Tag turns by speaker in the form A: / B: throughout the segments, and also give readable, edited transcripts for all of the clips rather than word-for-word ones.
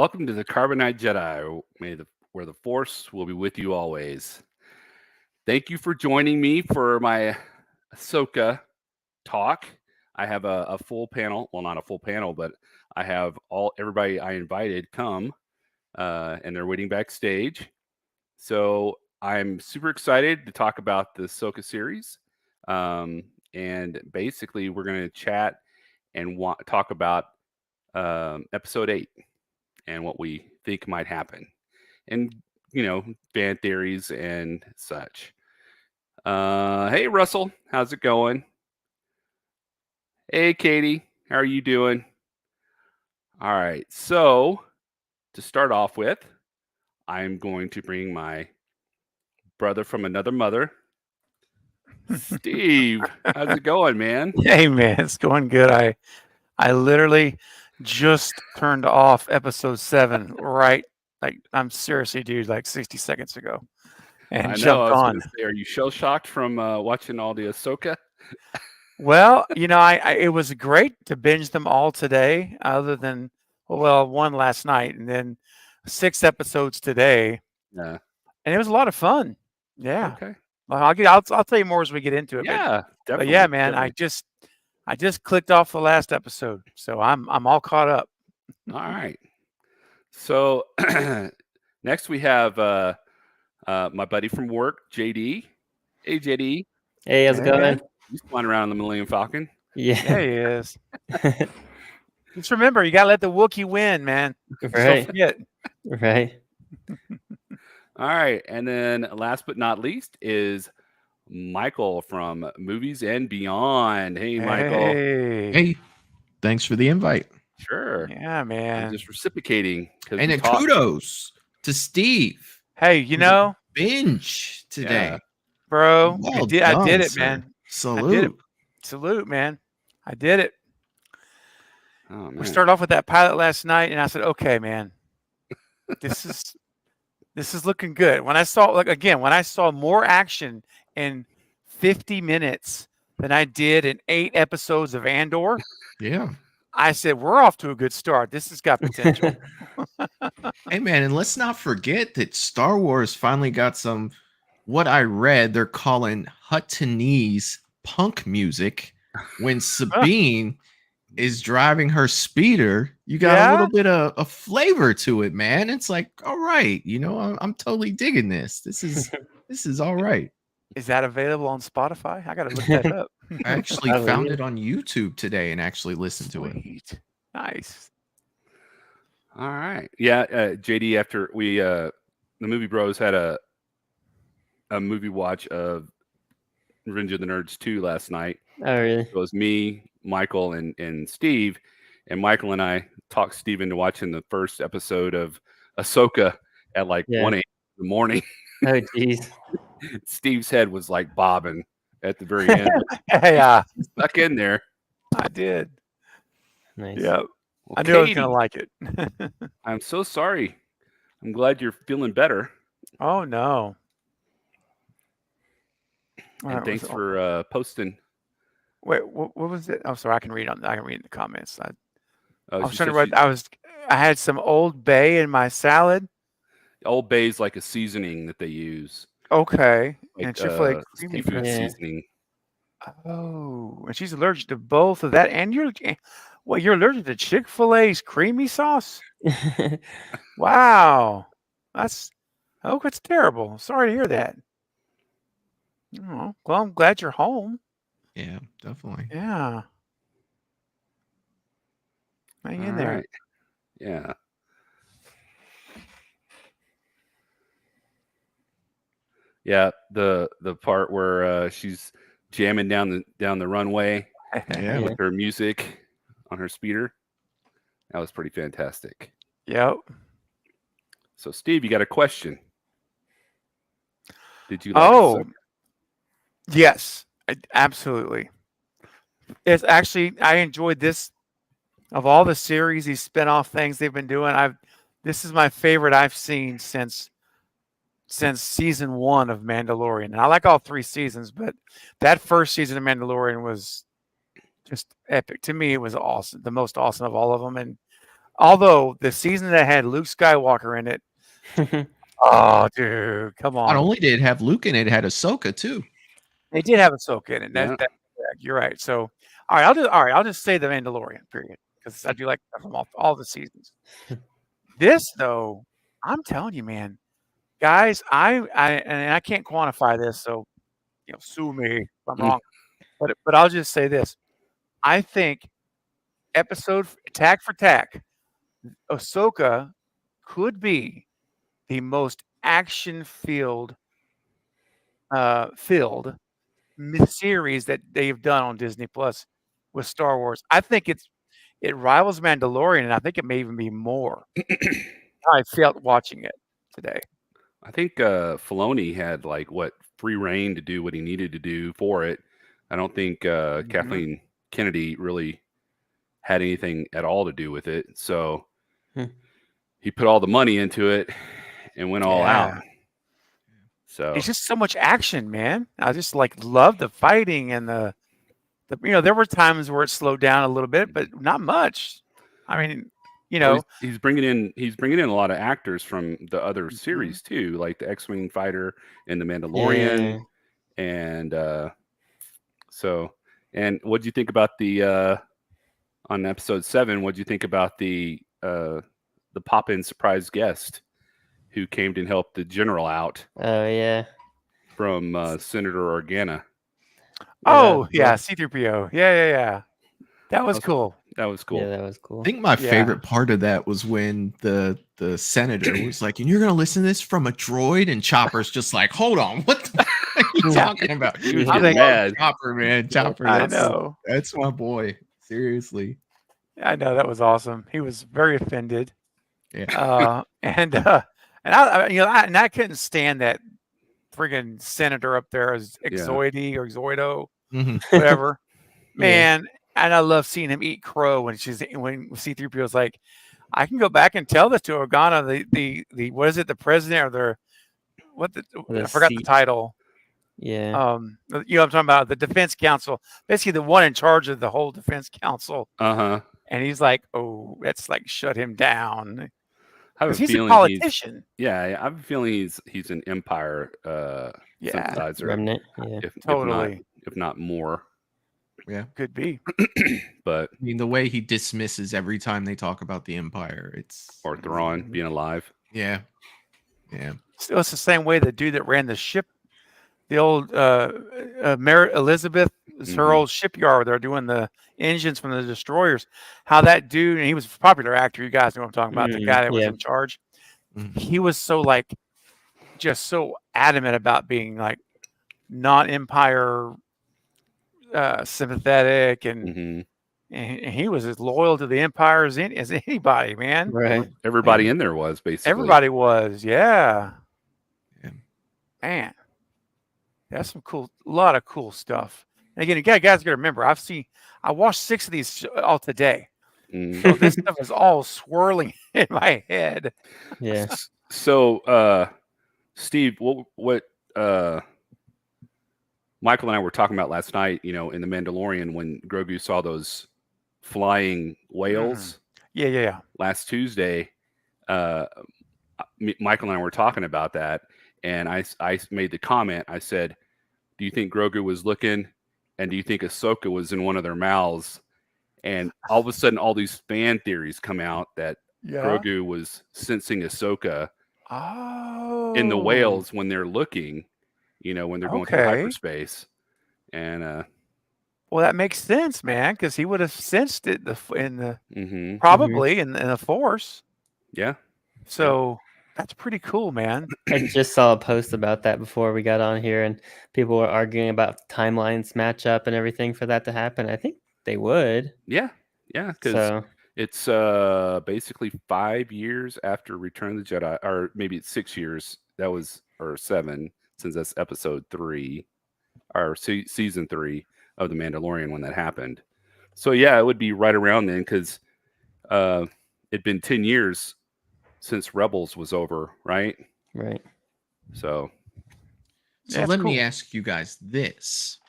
A: Welcome to the Carbonite Jedi. Where the Force will be with you always. Thank you for joining me for my Ahsoka talk. I have a full panel. Well, not a full panel, but I have everybody I invited come, and they're waiting backstage. So I'm super excited to talk about the Ahsoka series. And basically, we're going to chat and talk about episode 8 and what we think might happen, and fan theories and such. Hey Russell, how's it going? Hey Katie, how are you doing? All right, so to start off with, I'm going to bring my brother from another mother, Steve. How's it going, man?
B: Hey man, it's going good. I literally just turned off episode 7 right, like, I'm seriously, dude, like 60 seconds ago, and
A: I know.
B: jumped
A: I was
B: on.
A: going to say, are you shell shocked from watching all the Ahsoka?
B: Well, I it was great to binge them all today, other than, well, one last night, and then 6 episodes today,
A: Yeah.
B: and it was a lot of fun. Yeah.
A: Okay.
B: Well, I'll tell you more as we get into it.
A: Yeah,
B: But
A: definitely.
B: yeah, man,
A: definitely.
B: I just clicked off the last episode, so I'm all caught up.
A: All right. So next we have my buddy from work, JD. Hey, JD.
C: Hey, how's it
B: Hey,
C: going?
B: man.
A: He's flying around the Millennium Falcon.
B: Yeah,
C: Yeah,
B: he is. Just remember, you gotta let the Wookiee win, man. Don't
C: right,
B: forget.
C: right.
A: All right. And then last but not least is Michael from Movies and Beyond. Hey, Michael.
B: Hey.
D: Hey, thanks for the invite.
A: Sure.
B: Yeah,
A: I'm
B: man.
A: just reciprocating.
D: And then kudos to Steve.
B: Hey,
D: Binge today.
A: Yeah.
B: bro,
D: Well
B: I did
D: done,
B: it,
D: sir.
B: man.
D: Salute.
B: Salute, man. I did it.
A: Oh, man.
B: We started off with that pilot last night, and I said, okay, man, this is looking good. When I saw more action in 50 minutes than I did in 8 episodes of Andor,
D: Yeah.
B: I said, we're off to a good start. This has got potential.
D: Hey, man, and let's not forget that Star Wars finally got some, what I read, they're calling Huttonese punk music. When Sabine is driving her speeder, you got a little bit of flavor to it, man. It's like, all right, I'm totally digging this. This is all right.
B: Is that available on Spotify? I got to look that up.
D: I actually found it on YouTube today and actually listened to it.
B: Sweet. Nice.
A: All right. Yeah, JD, after we the Movie Bros had a movie watch of Revenge of the Nerds 2 last night.
C: Oh, really?
A: It was me, Michael, and Steve. And Michael and I talked Steve into watching the first episode of Ahsoka at like 1 a.m. in the morning.
C: Oh, geez.
A: Steve's head was like bobbing at the very end.
B: Yeah,
A: Stuck in there.
B: I did.
C: Nice.
B: Yep.
A: Well,
B: I knew I was
A: Katie,
B: going to like it.
A: I'm so sorry. I'm glad you're feeling better.
B: Oh, no.
A: And thanks for posting.
B: Wait, what was it? Oh, sorry. I can read in the comments. I was
A: She
B: trying to
A: said
B: write. I had some Old Bay in my salad.
A: Old Bay's like a seasoning that they use.
B: Okay.
A: Like,
B: and Chick-fil-A creamy
A: seafood
C: Yeah.
A: seasoning.
B: Oh, and she's allergic to both of that. And you're allergic to Chick-fil-A's creamy sauce? Wow. That's terrible. Sorry to hear that. Oh, well, I'm glad you're home.
D: Yeah, definitely.
B: Yeah. Hang in
A: All
B: there.
A: right. Yeah. Yeah, the part where she's jamming down the runway
D: Yeah.
A: with her music on her speeder. That was pretty fantastic.
B: Yep.
A: So, Steve, you got a question? Did you like
B: Oh,
A: Ahsoka?
B: yes, absolutely. It's actually, I enjoyed this. Of all the series, these spin-off things they've been doing, this is my favorite I've seen since season 1 of Mandalorian. And I like all 3 seasons, but that first season of Mandalorian was just epic. To me, it was awesome, the most awesome of all of them. And Although the season that had Luke Skywalker in it, oh, dude, come
D: Not
B: on.
D: only did it have Luke in it, it had Ahsoka too.
B: They did have Ahsoka in it.
A: Yeah.
B: That's correct. You're right. So, I'll just say the Mandalorian. Period, because I do like that from all the seasons. This though, I'm telling you, man, guys, I can't quantify this, so sue me if I'm wrong. But I'll just say this: I think tack for tack, Ahsoka could be the most action filled series that they've done on Disney Plus with Star Wars. I think it rivals Mandalorian, and I think it may even be more. I felt watching it today.
A: I think Filoni had like free reign to do what he needed to do for it. I don't think Kathleen Kennedy really had anything at all to do with it. So he put all the money into it and went all out. So
B: it's just so much action, man. I just love the fighting and the there were times where it slowed down a little bit, but not much. I mean,
A: well, he's bringing in a lot of actors from the other series too, like the X-Wing fighter and the Mandalorian.
C: Yeah.
A: And and what do you think about the on episode 7? What do you think about the pop-in surprise guest who came to help the general out?
C: Oh yeah.
A: From Senator Organa.
B: Oh yeah, C-3PO. Yeah. That was cool.
A: That was cool.
C: Yeah, that was cool.
D: I think my favorite part of that was when the senator was like, "And you're gonna listen to this from a droid," and Chopper's just like, "Hold on, what the are you talking about?"
A: He was getting mad.
D: Chopper, man, Chopper.
B: I know.
D: That's my boy. Seriously.
B: I know, that was awesome. He was very offended.
D: Yeah.
B: And I couldn't stand that friggin' senator up there as Exoidy or Exoido, whatever. Man, and I love seeing him eat crow when C-3PO is like, I can go back and tell this to Organa, the what is it, the president or I forgot the title.
C: Yeah.
B: I'm talking about the Defense Council, basically the one in charge of the whole Defense Council.
A: And
B: he's like, oh, let's shut him down.
A: He's
B: a politician.
A: I have a feeling he's an Empire sympathizer.
C: Remnant. Yeah.
A: If not more.
D: Yeah,
B: could be.
A: But
D: I mean, the way he dismisses every time they talk about the Empire,
A: or Thrawn being alive.
D: Yeah.
B: Still, it's the same way the dude that ran the ship, the old Mary Elizabeth, her old shipyard. They're doing the engines from the destroyers. How that dude, and he was a popular actor. You guys know what I'm talking about. The guy that was in charge. He was so just so adamant about being non-Empire sympathetic, and he was as loyal to the Empire as anybody, man.
C: Right.
A: Everybody in there was basically.
B: Everybody was, yeah. Man, that's a lot of cool stuff. And again, you guys got to remember, I watched 6 of these all today. So this stuff is all swirling in my head.
C: Yeah.
A: So, Steve, what Michael and I were talking about last night, in The Mandalorian, when Grogu saw those flying whales.
B: Yeah.
A: Last Tuesday, Michael and I were talking about that, and I made the comment. I said, "Do you think Grogu was looking, and do you think Ahsoka was in one of their mouths?" And all of a sudden, all these fan theories come out that Grogu was sensing Ahsoka in the whales when they're looking. When they're going through hyperspace. And
B: well, that makes sense, man, because he would have sensed it probably in the Force.
A: Yeah.
B: So that's pretty cool, man.
C: I just saw a post about that before we got on here, and people were arguing about timelines match up and everything for that to happen. I think they would.
A: Yeah. Because it's basically 5 years after Return of the Jedi, or maybe it's 6 years. Or 7. Since that's episode 3 or season 3 of The Mandalorian when that happened. So yeah, it would be right around then, because it'd been 10 years since Rebels was over, right?
C: Right.
A: So
D: let me ask you guys this.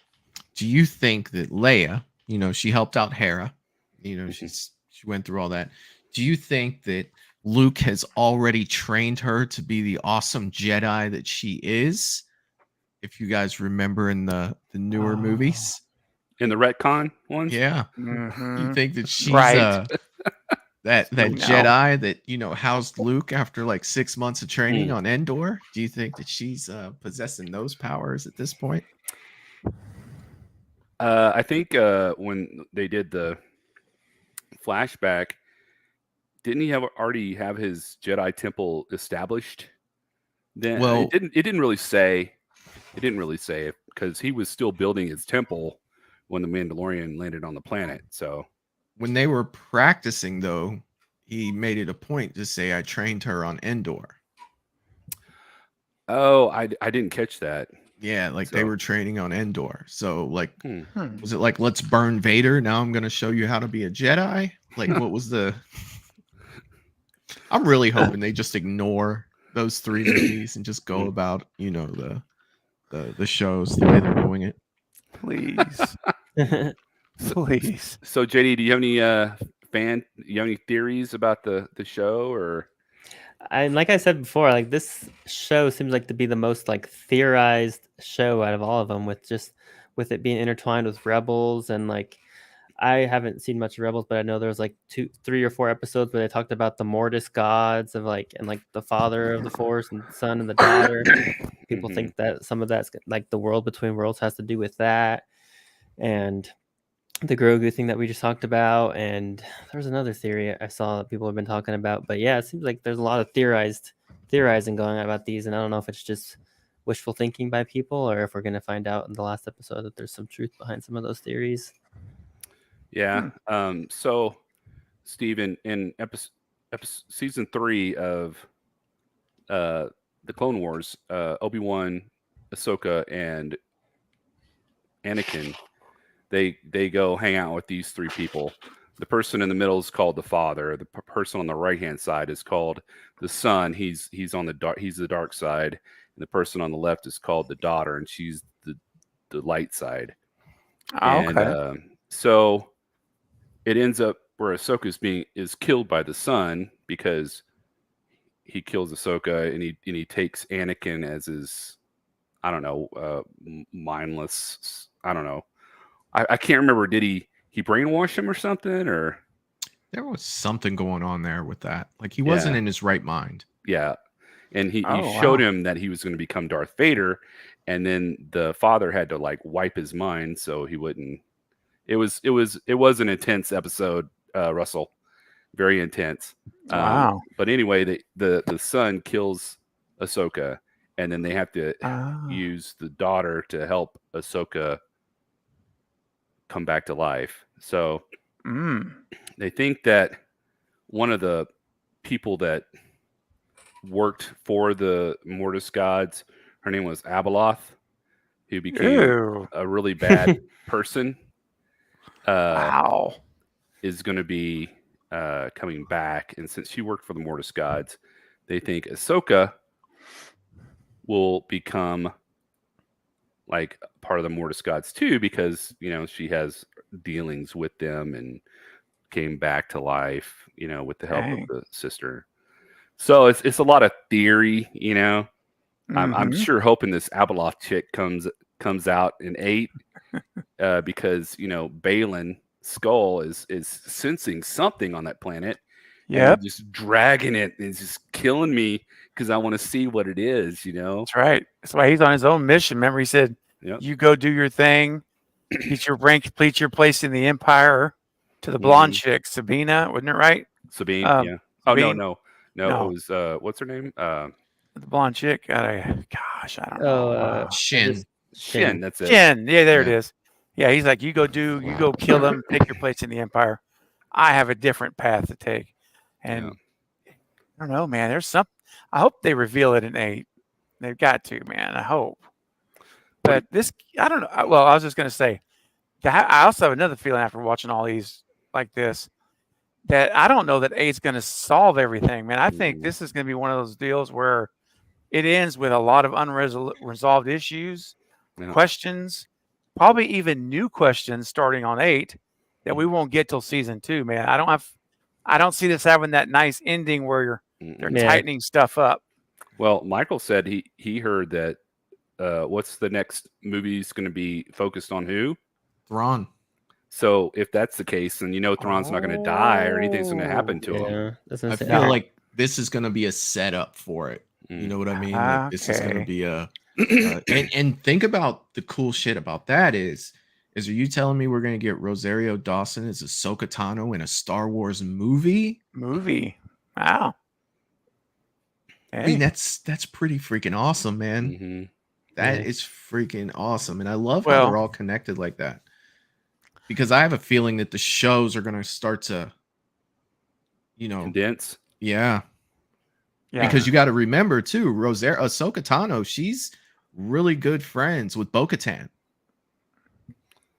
D: Do you think that Leia, she helped out Hera, she went through all that. do you think that Luke has already trained her to be the awesome Jedi that she is? If you guys remember in the newer movies.
A: In the retcon ones?
D: Yeah. You
B: Mhm.
D: think that she's
B: Right.
D: that
B: No.
D: Jedi that housed Luke after like 6 months of training
A: Mm.
D: on Endor? Do you think that she's possessing those powers at this point?
A: I think when they did the flashback, didn't he already have his Jedi temple established? Then
D: Well,
A: it didn't really say. It didn't really say it because he was still building his temple when the Mandalorian landed on the planet. So
D: when they were practicing though, he made it a point to say I trained her on Endor.
A: oh, I didn't catch that.
D: Yeah, like they
A: So-
D: were training on Endor. So like
A: Hmm.
D: was it like let's burn Vader? Now I'm gonna show you how to be a Jedi? Like what was the I'm really hoping they just ignore those 3 movies and just go about, the shows the way they're doing it.
B: Please. Please.
A: So JD, do you have any you have any theories about the show or?
C: And like I said before, like this show seems like to be the most like theorized show out of all of them, with it being intertwined with Rebels, and like I haven't seen much of Rebels, but I know there was like 3 or 4 episodes where they talked about the Mortis gods of like the father of the Force and the son and the daughter. People
A: Mhm.
C: think that some of that's like the world between worlds has to do with that, and the Grogu thing that we just talked about, and there was another theory I saw that people have been talking about. But yeah, it seems like there's a lot of theorizing going on about these, and I don't know if it's just wishful thinking by people or if we're going to find out in the last episode that there's some truth behind some of those theories.
A: Yeah. So, Steven, in season 3 of the Clone Wars, Obi-Wan, Ahsoka, and Anakin, they go hang out with these 3 people. The person in the middle is called the father. The person on the right hand side is called the son. He's on he's the dark side, and the person on the left is called the daughter, and she's the light side. And
B: Okay.
A: so it ends up where Ahsoka is killed by the son because he kills Ahsoka, and he takes Anakin as his, I don't know, mindless. I don't know. I can't remember. Did he brainwash him or something? Or
D: There was something going on there with that. Like he wasn't
A: Yeah.
D: in his right mind.
A: yeah, and he
B: Oh,
A: showed
B: wow.
A: him that he was going to become Darth Vader, and then the father had to like wipe his mind so he wouldn't. It was an intense episode, Russell. Very intense.
B: Wow.
A: But anyway, the son kills Ahsoka, and then they have to
B: Ah.
A: use the daughter to help Ahsoka come back to life. So they think that one of the people that worked for the Mortis gods, her name was Abeloth, who became
B: Ew.
A: a really bad person,
B: Wow.
A: is going to be coming back. And since she worked for the Mortis gods, they think Ahsoka will become like part of the Mortis gods too, because she has dealings with them and came back to life, with the help
B: Dang.
A: of the sister. So it's a lot of theory, I'm
B: Mhm.
A: sure hoping this Abeloth chick comes out in 8, because Balin Skull is sensing something on that planet, and
B: Yep.
A: they're just dragging it, and it's just killing me because I want to see what it is,
B: That's right. That's why he's on his own mission. Remember, he said,
A: Yep.
B: "You go do your thing, get your rank, complete your place in the Empire." To the blonde chick, Sabina, wasn't it right?
A: Sabine,
B: Um,
A: yeah. Oh
B: Sabine?
A: no,
B: No.
A: it was what's her name?
B: The blonde chick. Gosh, I don't
C: Oh,
B: know.
D: Shin.
A: Shin. That's it.
B: Jen. Yeah, there it
D: Yeah.
B: is. Yeah, he's like, you go kill them, take your place in the Empire. I have a different path to take. And I don't know, man. There's some. I hope they reveal it in 8. They've got to, man. I hope. But this, I don't know. Well, I was just gonna say that I also have another feeling after watching all these like this, that I don't know that 8's gonna solve everything, man. I think this is gonna be one of those deals where it ends with a lot of unresolved issues,
A: Yeah.
B: questions, probably even new questions starting on 8 that we won't get till season 2, man. I don't see this having that nice ending where they're
C: Yeah.
B: tightening stuff up.
A: Well, Michael said he heard that what's the next movie's going to be focused on who?
D: Thrawn.
A: So if that's the case, then Thrawn's not going to die or anything's going to happen to him.
C: Yeah, that's what
D: I
C: I'm saying.
D: feel like this is going to be a setup for it. You know what I mean? Like this is going to
B: Okay.
D: be a and think about the cool shit about that is are you telling me we're going to get Rosario Dawson as Ahsoka Tano in a Star Wars movie?
B: Wow.
D: I mean,
B: Hey.
D: that's pretty freaking awesome, man.
A: Mhm.
D: That
C: Yeah.
D: is freaking awesome. And I love how
B: Well-
D: they're all connected like that. Because I have a feeling that the shows are going to start to,
A: Condense.
D: yeah.
B: Yeah.
D: Because you got to remember too, Ahsoka Tano, she's really good friends with Bo-Katan.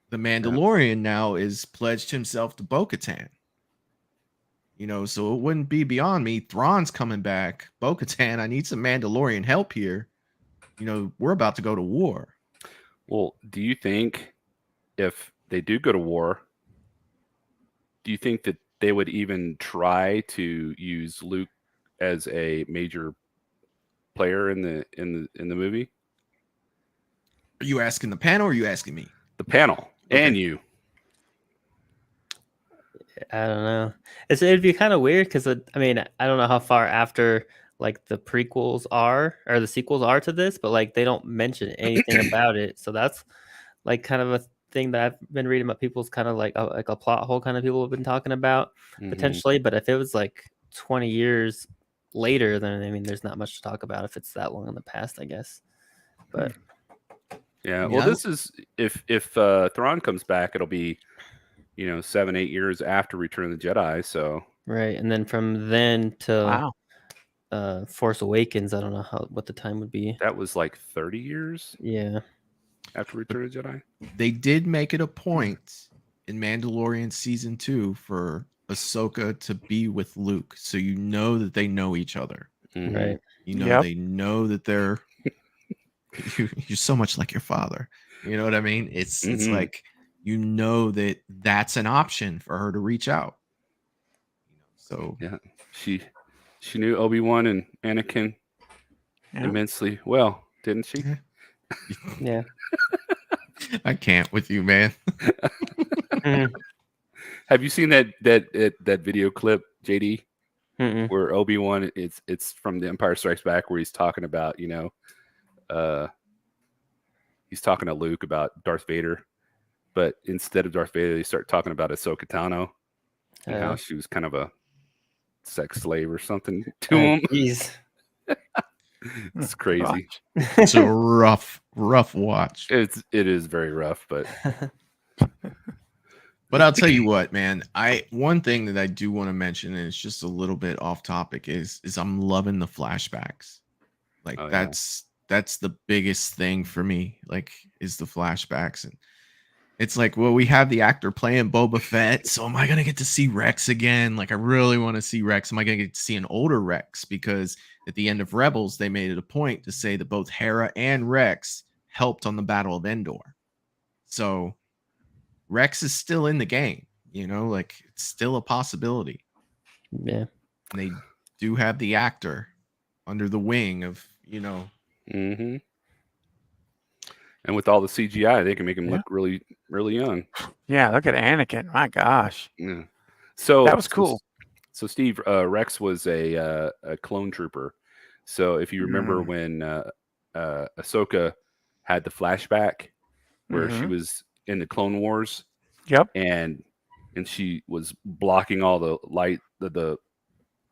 D: The Mandalorian now is pledged himself to Bo-Katan. So it wouldn't be beyond me. Thrawn's coming back. Bo-Katan, I need some Mandalorian help here. We're about to go to war.
A: Well, do you think if they do go to war, do you think that they would even try to use Luke as a major player in the movie?
D: Are you asking the panel or are you asking me?
A: The panel and you.
C: I don't know. It'd be kind of weird because I don't know how far after like the prequels are or the sequels are to this, but like they don't mention anything about it. So that's like kind of a thing that I've been reading about. People's kind of like a plot hole kind of people have been talking about potentially. But if it was like 20 years later, then there's not much to talk about if it's that long in the past, I guess. But
A: yeah, well, this is if Thrawn comes back, it'll be 7-8 years after Return of the Jedi. So
C: right, and then from then to
B: Wow.
C: Force Awakens, I don't know what the time would be.
A: that was like 30 years
C: Yeah.
A: after Return of the Jedi.
D: They did make it a point in Mandalorian season 2 for Ahsoka to be with Luke, so that they know each other.
A: Mhm.
C: Right.
B: Yep.
D: They know that they're you're so much like your father. You know what I mean? It's
A: Mhm.
D: like that that's an option for her to reach out. So
A: Yeah, she knew Obi-Wan and Anakin immensely well, didn't she?
C: Yeah.
D: I can't with you, man.
A: Have you seen that video clip, JD,
C: Mm-mm.
A: where Obi-Wan it's from The Empire Strikes Back, where he's talking about he's talking to Luke about Darth Vader, but instead of Darth Vader, they start talking about Ahsoka Tano and how she was kind of a sex slave or something to him.
C: Jeez.
A: It's crazy.
D: It's a rough watch.
A: It is very rough, but
D: I'll tell you what, man. One thing that I do want to mention, and it's just a little bit off topic, is I'm loving the flashbacks. Like that's the biggest thing for me. Like, is the flashbacks, and it's like, well, we have the actor playing Boba Fett, so am I gonna get to see Rex again? Like, I really want to see Rex. Am I gonna get to see an older Rex? Because at the end of Rebels, they made it a point to say that both Hera and Rex helped on the Battle of Endor. So Rex is still in the game, like it's still a possibility.
C: Yeah.
D: And they do have the actor under the wing of,
A: Mm-hmm. And with all the CGI, they can make him look really, really young.
B: Yeah, look at Anakin. My gosh.
A: Yeah. So
B: That was cool.
A: So Steve, Rex was a clone trooper. So if you remember when Ahsoka had the flashback where she was in the Clone Wars,
B: Yep.
A: and she was blocking all the light, the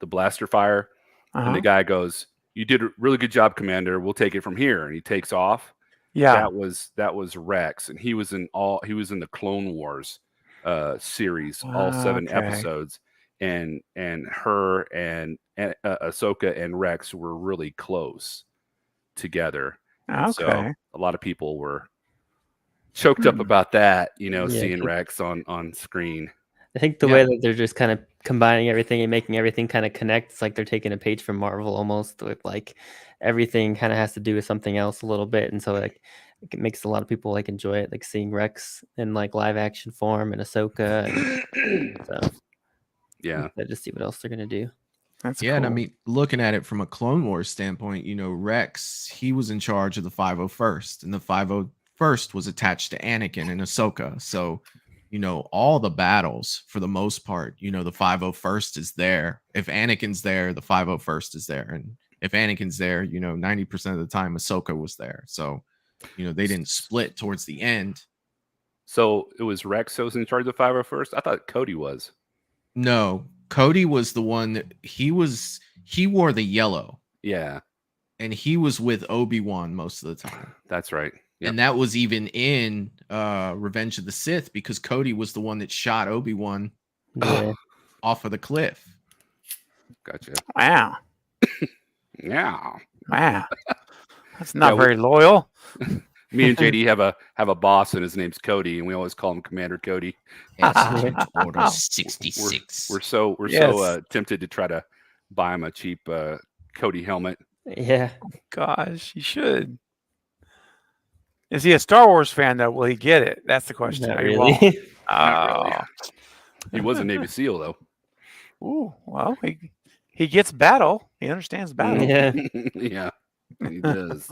A: blaster fire, and the guy goes, "You did a really good job, Commander. We'll take it from here," and he takes off.
B: Yeah.
A: That was Rex, and he was in the Clone Wars series, all 7 episodes, and her and Ahsoka and Rex were really close together. And so a lot of people were choked up about that, seeing Rex on screen.
C: I think the way that they're just kind of combining everything and making everything kind of connect, it's like they're taking a page from Marvel almost, with like everything kind of has to do with something else a little bit. And so like it makes a lot of people like enjoy it, like seeing Rex in like live action form and Ahsoka. And so
A: Yeah.
C: Excited to see what else they're gonna do.
B: That's
D: Yeah,
B: cool.
D: and I mean, looking at it from a Clone Wars standpoint, Rex, he was in charge of the 501st, and the 501st was attached to Anakin and Ahsoka. So, all the battles for the most part, the 501st is there. If Anakin's there, the 501st is there. And if Anakin's there, 90% of the time Ahsoka was there. So, they didn't split towards the end.
A: So it was Rex who was in charge of the 501st? I thought Cody was.
D: No, Cody was the one that he wore the yellow.
A: Yeah,
D: And he was with Obi-Wan most of the time.
A: that's right. Yep.
D: And that was even in Revenge of the Sith, because Cody was the one that shot Obi-Wan
C: Yeah.
D: off of the cliff.
A: Gotcha.
B: Wow.
A: Yeah.
B: Wow. That's not
A: Yeah,
B: very loyal.
A: Me and JD have a boss, and his name's Cody, and we always call him Commander Cody.
D: Execute Order 66.
A: We're so
B: Yes.
A: tempted to try to buy him a cheap Cody helmet.
C: Yeah.
B: Gosh, you should. Is he a Star Wars fan though? Will he get it? That's the question.
C: Not
B: Or he
C: really.
B: won't?
A: Not really.
B: Oh.
A: He was a Navy SEAL though.
B: Ooh, well, he gets battle. He understands battle.
C: Yeah.
A: Yeah, he does.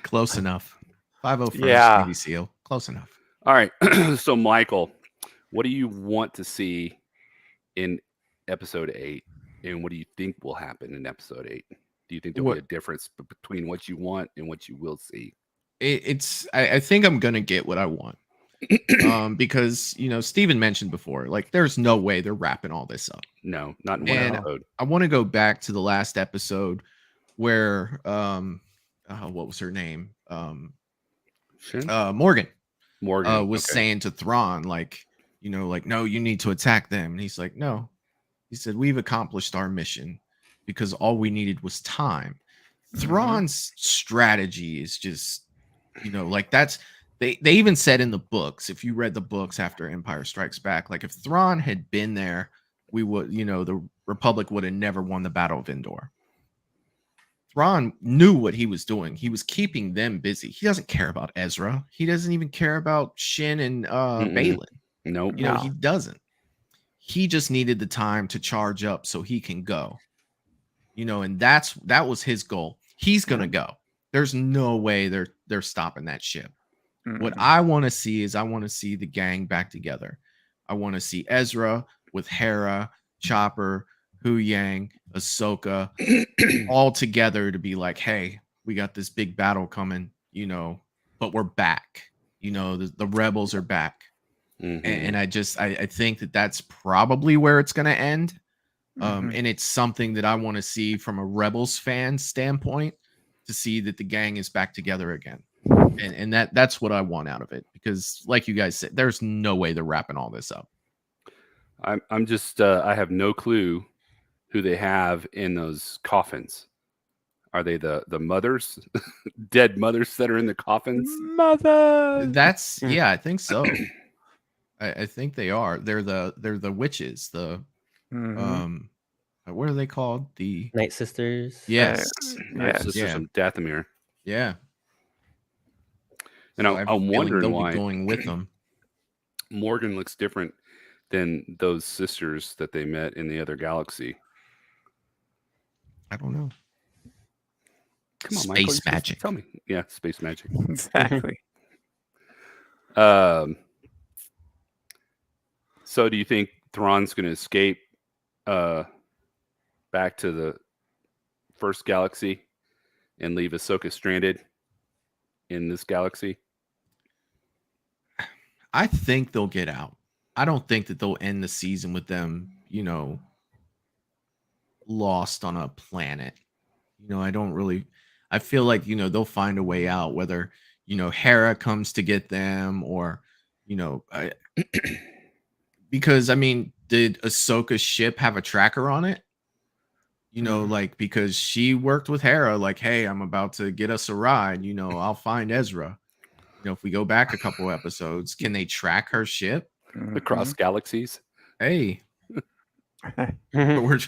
D: Close enough. 501st
B: Yeah.
D: Navy SEAL. Close enough.
A: All right. So, Michael, what do you want to see in episode 8? And what do you think will happen in episode 8? Do you think there'll be a difference between what you want and what you will see?
D: I think I'm going to get what I want. Because, Steven mentioned before, like, there's no way they're wrapping all this up.
A: No, not in one
D: And
A: episode.
D: I want to go back to the last episode where, what was her name? Morgan.
A: Morgan
D: was saying to Thrawn, like, no, you need to attack them. And he's like, no. He said, we've accomplished our mission because all we needed was time. Thrawn's strategy is just, like, that's they even said in the books, if you read the books after Empire Strikes Back, like, if Thrawn had been there, we would, the Republic would have never won the Battle of Endor. Thrawn knew what he was doing. He was keeping them busy. He doesn't care about Ezra. He doesn't even care about Shin and Balin.
A: Nope.
D: He doesn't. He just needed the time to charge up so he can go. And that was his goal. He's gonna go. There's no way they're stopping that ship. What I want to see is the gang back together. I want to see Ezra with Hera, Chopper, Hu Yang, Ahsoka, all together to be like, hey, we got this big battle coming, but we're back. The rebels are back.
A: Mm-hmm.
D: And I think that's probably where it's going to end. And it's something that I want to see from a Rebels fan standpoint, to see that the gang is back together again. And that's what I want out of it, because like you guys said, there's no way they're wrapping all this up.
A: I'm just I have no clue who they have in those coffins. Are they the mothers, dead mothers that are in the coffins?
B: Mother.
D: That's I think so. I think they are. They're the witches. The what are they called? The
C: Night Sisters.
D: Yes.
A: Sisters from Dathomir.
D: Yeah.
A: And
D: So
A: I'm wondering
D: they'll
A: why
D: be going with them.
A: Morgan looks different than those sisters that they met in the other galaxy.
D: I don't know.
A: Come on,
D: Space
A: Michael, you're supposed to
D: magic.
A: Tell me. Yeah, space magic.
B: Exactly.
A: So do you think Thrawn's going to escape back to the first galaxy and leave Ahsoka stranded in this galaxy?
D: I think they'll get out. I don't think that they'll end the season with them, lost on a planet. I feel like, they'll find a way out, whether, Hera comes to get them or, because, I mean, did Ahsoka's ship have a tracker on it? Like, because she worked with Hera, like, hey, I'm about to get us a ride, I'll find Ezra. If we go back a couple episodes, can they track her ship
A: Across galaxies?
D: Hey, we're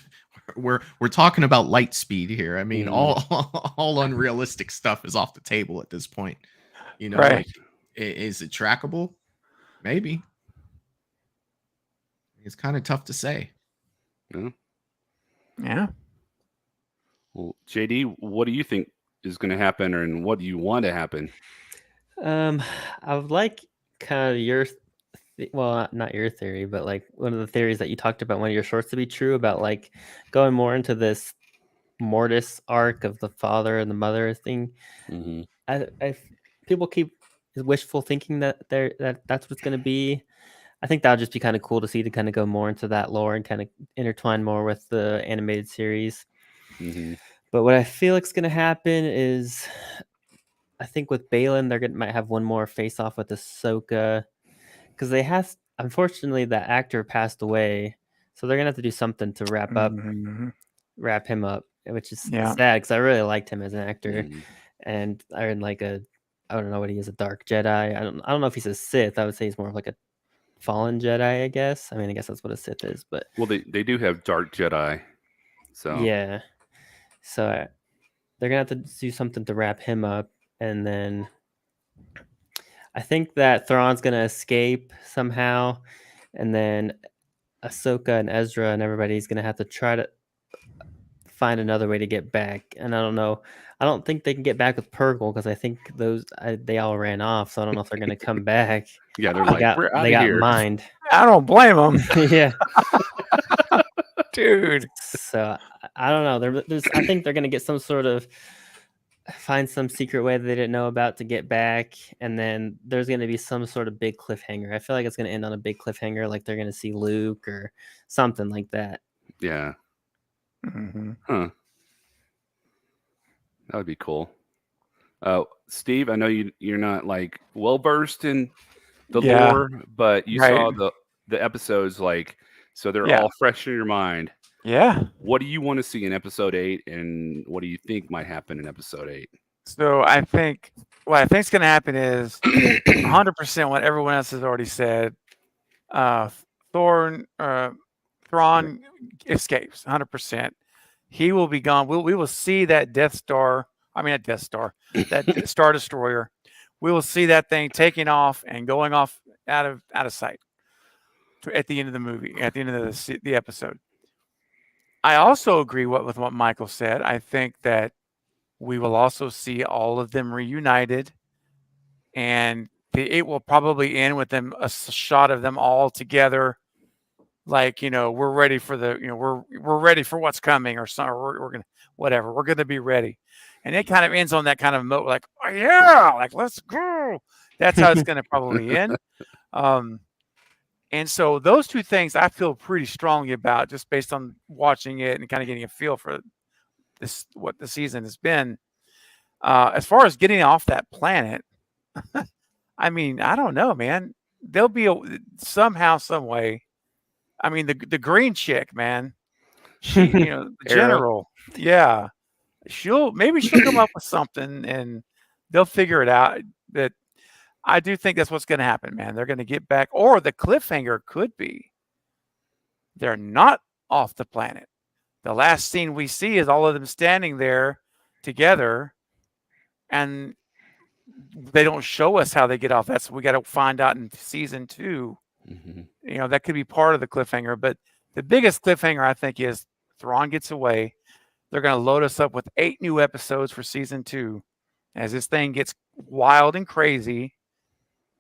D: talking about light speed here. I mean, all unrealistic stuff is off the table at this point.
B: Right.
D: Like, is it trackable? Maybe. It's kind of tough to say.
A: Yeah.
B: Yeah.
A: Well, JD, what do you think is going to happen, and what do you want to happen?
C: I would like kind of your, well, not your theory, but like one of the theories that you talked about, one of your shorts, to be true about like going more into this Mortis arc of the father and the mother thing.
A: Mm-hmm.
C: I people keep wishful thinking that that's what's going to be. I think that would just be kind of cool to see, to kind of go more into that lore and kind of intertwine more with the animated series.
A: Mm-hmm.
C: But what I feel like is going to happen is, I think with Balin, they're might have one more face off with Ahsoka, because they have, unfortunately, that actor passed away, so they're gonna have to do something to wrap him up, which is
B: Yeah.
C: sad because I really liked him as an actor,
A: Mm-hmm.
C: and I like I don't know what he is, a dark Jedi. I don't know if he's a Sith. I would say he's more of like a fallen Jedi, I guess. I mean, I guess that's what a Sith is, but
A: Well, they do have dark Jedi, so
C: yeah. So they're gonna have to do something to wrap him up, and then I think that Thrawn's gonna escape somehow, and then Ahsoka and Ezra and everybody's gonna have to try to find another way to get back. And I don't know. I don't think they can get back with Purgle, because I think they all ran off. So I don't know if they're gonna come back.
A: yeah, they're
C: They
A: like, we're out
C: they
A: of
C: got
A: here.
C: mined.
B: I don't blame them,
C: Yeah.
B: dude.
C: So I don't know. I think they're gonna get some sort of, find some secret way that they didn't know about to get back, and then there's going to be some sort of big cliffhanger. I feel like it's going to end on a big cliffhanger, like they're going to see Luke or something like that.
A: Yeah.
B: Mm-hmm.
A: Huh. That would be cool. Steve, I know you're not like well versed in the lore, but you saw the episodes, like, so they're all fresh in your mind.
B: Yeah.
A: What do you want to see in episode 8, and what do you think might happen in episode 8?
B: So I think what I think is going to happen is 100% what everyone else has already said. Thrawn escapes 100%. He will be gone. We will see that Death Star. I mean, a Death Star, that Star Destroyer. We will see that thing taking off and going off out of sight at the end of the movie, at the end of the episode. I also agree with what Michael said. I think that we will also see all of them reunited, and it will probably end with them, a shot of them all together, like, we're ready for we're ready for what's coming, or something. We're gonna, whatever, we're gonna be ready, and it kind of ends on that kind of mode, like, oh yeah, like, let's go. That's how it's gonna probably end. And so those two things I feel pretty strongly about, just based on watching it and kind of getting a feel for this, what the season has been. As far as getting off that planet, I mean, I don't know, man. There'll be somehow, some way. I mean, the green chick, man. She, the general, yeah. Maybe she'll come up with something, and they'll figure it out. That I do think that's what's going to happen, man. They're going to get back, or the cliffhanger could be they're not off the planet. The last scene we see is all of them standing there together, and they don't show us how they get off. That's what we got to find out in season 2.
A: Mm-hmm.
B: That could be part of the cliffhanger, but the biggest cliffhanger, I think, is Thrawn gets away. They're going to load us up with 8 new episodes for season 2 as this thing gets wild and crazy.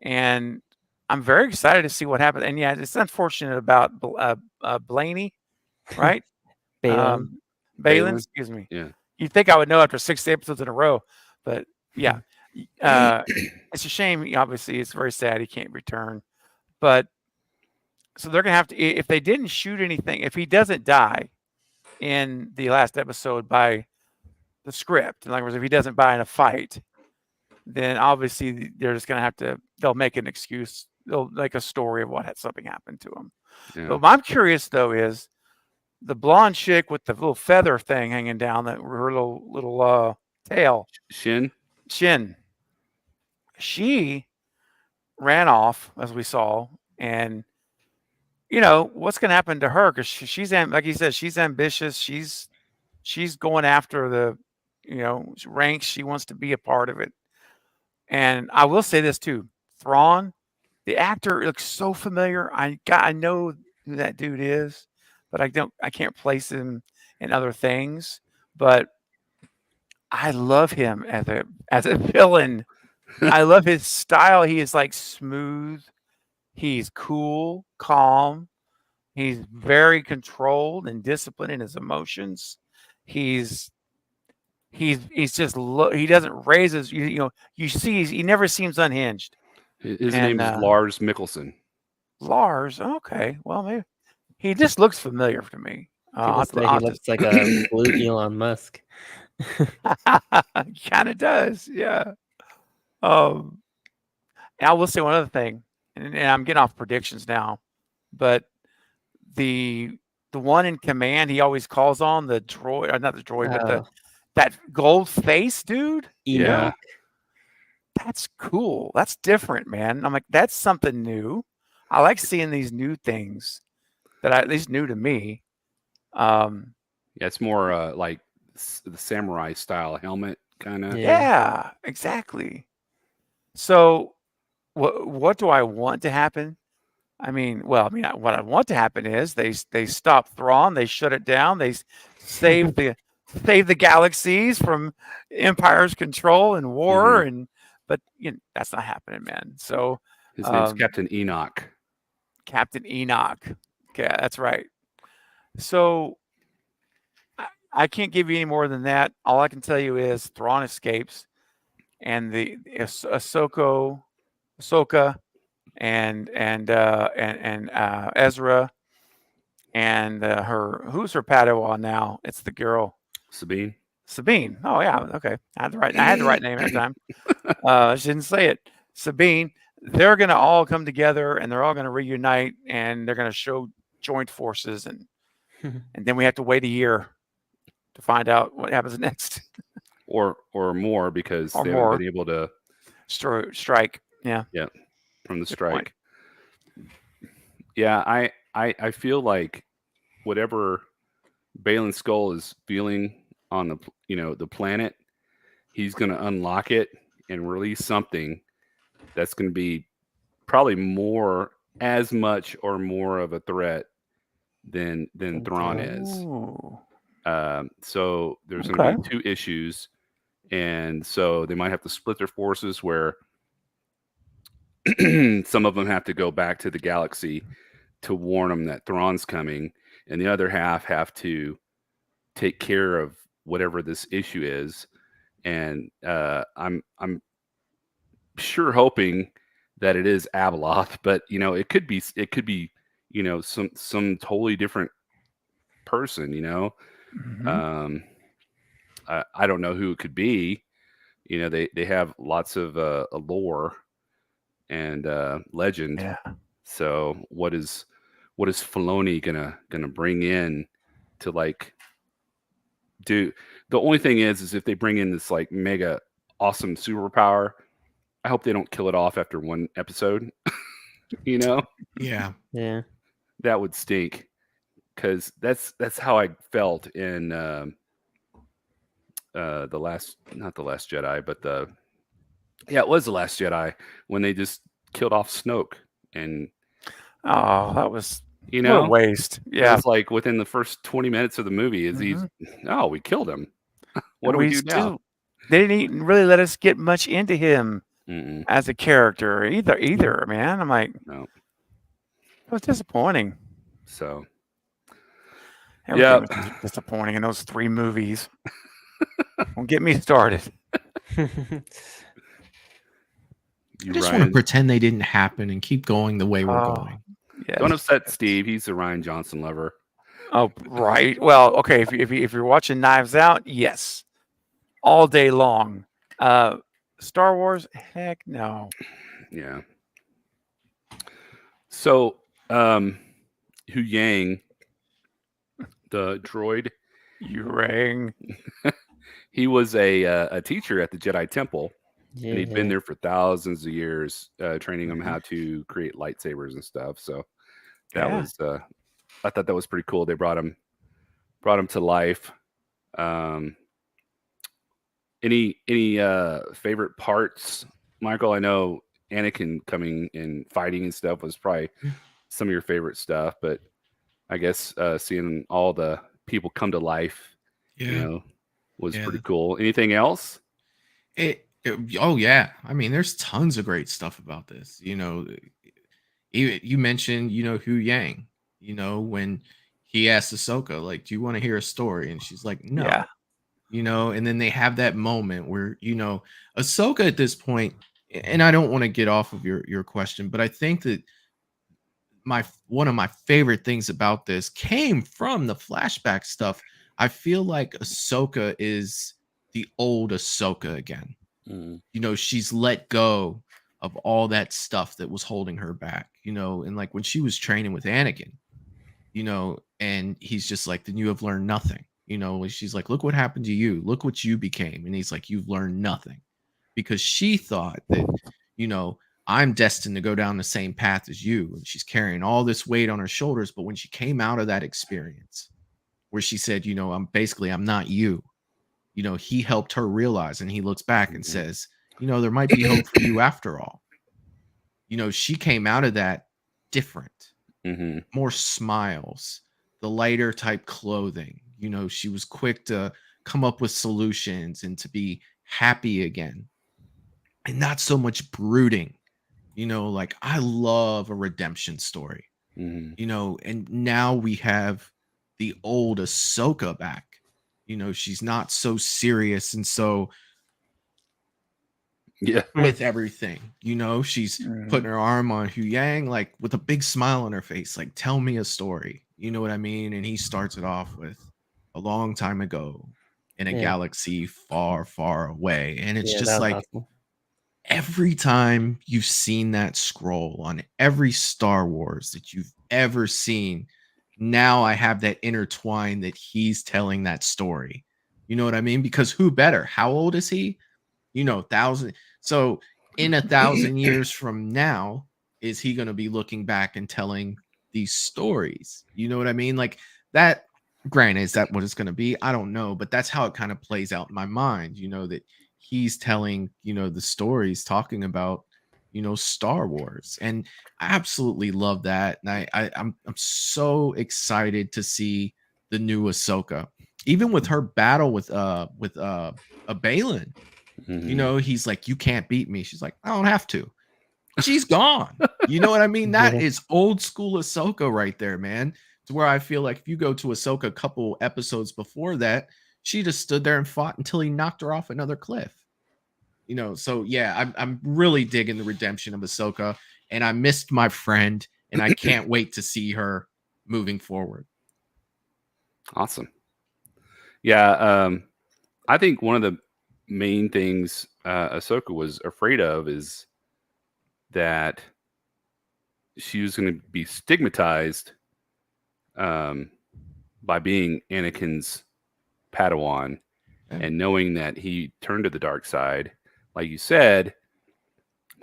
B: And I'm very excited to see what happens. And yeah, it's unfortunate about Blaney, right?
C: Balin.
B: Excuse me.
A: Yeah.
B: You'd think I would know after 6 episodes in a row, but yeah. It's a shame. Obviously, it's very sad he can't return. But so they're going to have to, if they didn't shoot anything, if he doesn't die in the last episode by the script, in other words, if he doesn't die in a fight, then obviously they're just going to they'll make an excuse. They'll make a story of something happened to him.
A: Yeah.
B: But what I'm curious, though, is the blonde chick with the little feather thing hanging down, her little tail.
A: Shin.
B: She ran off, as we saw, and what's going to happen to her? Because she's, like you said, she's ambitious. She's going after the ranks. She wants to be a part of it. And I will say this too, Thrawn, the actor looks so familiar. I know who that dude is, but I can't place him in other things. But I love him as a villain. I love his style. He is like smooth. He's cool, calm. He's very controlled and disciplined in his emotions. He's he's just he doesn't raise his you see he never seems unhinged.
A: His
B: And
A: name is Lars Mikkelsen.
B: Lars, okay, well maybe he just looks familiar to me.
C: People say he looks like a blue Elon Musk.
B: Kind of does, yeah. I will say one other thing, and I'm getting off predictions now, but the one in command he always calls on, the droid, or not the droid, but that gold face dude.
A: Yeah,
B: that's cool. That's different, man. I'm like, that's something new. I like seeing these new things that at least new to me.
A: Yeah, it's more like the samurai style helmet kind of.
B: Yeah, exactly. So, what do I want to happen? I mean, what I want to happen is they stop Thrawn, they shut it down, they save the galaxies from Empire's control and war, but that's not happening, man. So
A: his name's Captain Enoch.
B: Captain Enoch. Okay, that's right. So I can't give you any more than that. All I can tell you is Thrawn escapes, and the Ahsoka and Ezra and who's her Padawan now? It's the girl
A: Sabine.
B: Oh yeah, okay. I had the right name that time. I didn't say it. Sabine. They're gonna all come together and they're all gonna reunite and they're gonna show joint forces and then we have to wait a year to find out what happens next.
A: or more because they haven't been able to
B: strike. Yeah.
A: Yeah. From the strike. Yeah, I feel like whatever Balin Skull is feeling on the planet, he's going to unlock it and release something that's going to be probably as much or more of a threat than Thrawn is. So there's going to be two issues, and so they might have to split their forces where some of them have to go back to the galaxy to warn them that Thrawn's coming, and the other half have to take care of whatever this issue is. And I'm sure hoping that it is Abeloth, but it could be some totally different person. I don't know who it could be. They have lots of lore and legend.
B: Yeah.
A: So what is Filoni gonna bring in to like do? The only thing is if they bring in this like mega awesome superpower, I hope they don't kill it off after one episode.
D: Yeah.
C: Yeah.
A: That would stink, because that's how I felt in not the Last Jedi, but it was the Last Jedi, when they just killed off Snoke. And
B: that was
A: what a
B: waste. Yeah,
A: it's like within the first 20 minutes of the movie we killed him. What do we do now?
B: They didn't even really let us get much into him as a character either, man. I'm like,
A: no,
B: it was disappointing.
A: So
B: everything was disappointing in those 3 movies. Don't get me started.
D: I just want to pretend they didn't happen and keep going the way we're going.
B: Yes.
A: Don't upset Steve. He's a Rian Johnson lover.
B: Oh, right. Well, okay. If you're watching Knives Out, yes, all day long. Star Wars, heck no.
A: Yeah. So, Hu Yang, the droid,
B: Yang,
A: he was a teacher at the Jedi Temple.
C: Yeah.
A: And he'd been there for thousands of years, training them how to create lightsabers and stuff. So that was, I thought that was pretty cool. They brought him to life. Any favorite parts, Michael? I know Anakin coming and fighting and stuff was probably some of your favorite stuff, but I guess seeing all the people come to life, was pretty cool. Anything else?
D: Oh yeah, I mean, there's tons of great stuff about this. You mentioned, Hu Yang. When he asked Ahsoka, like, "Do you want to hear a story?" And she's like, "No."
B: Yeah.
D: And then they have that moment where Ahsoka at this point, and I don't want to get off of your question, but I think that one of my favorite things about this came from the flashback stuff. I feel like Ahsoka is the old Ahsoka again. She's let go of all that stuff that was holding her back, and like when she was training with Anakin, and he's just like, then you have learned nothing. She's like, look what happened to you. Look what you became. And he's like, you've learned nothing. Because she thought that, I'm destined to go down the same path as you. And she's carrying all this weight on her shoulders. But when she came out of that experience where she said, I'm not you, he helped her realize, and he looks back and says, there might be hope for you after all. She came out of that different, more smiles, the lighter type clothing. She was quick to come up with solutions and to be happy again and not so much brooding. Like, I love a redemption story, and now we have the old Ahsoka back. She's not so serious and so with everything. She's putting her arm on Hu Yang, like with a big smile on her face, like, tell me a story. You know what I mean? And he starts it off with a long time ago in a galaxy far, far away. And it's just like,
C: awesome.
D: Every time you've seen that scroll on every Star Wars that you've ever seen, now I have that intertwined that he's telling that story. You know what I mean? Because who better? How old is he? 1,000. So in 1,000 years from now, is he going to be looking back and telling these stories? You know what I mean? Like that. Granted, is that what it's going to be? I don't know, but that's how it kind of plays out in my mind. That he's telling, the stories talking about, Star Wars. And I absolutely love that. And I'm so excited to see the new Ahsoka, even with her battle with a Balin. He's like, you can't beat me. She's like, I don't have to. She's gone. You know what I mean? That is old school Ahsoka right there, man. To where I feel like if you go to Ahsoka a couple episodes before that, she just stood there and fought until he knocked her off another cliff. So yeah, I'm really digging the redemption of Ahsoka, and I missed my friend, and I can't wait to see her moving forward.
A: Awesome. Yeah, I think one of the main things Ahsoka was afraid of is that she was going to be stigmatized by being Anakin's Padawan, and knowing that he turned to the dark side. Like you said,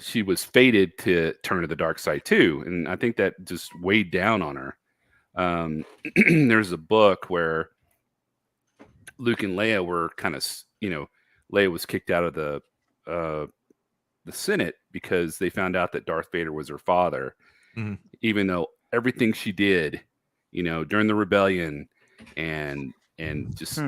A: she was fated to turn to the dark side too, and I think that just weighed down on her. There's a book where Luke and Leia were kind of, Leia was kicked out of the Senate because they found out that Darth Vader was her father, even though everything she did, during the rebellion and just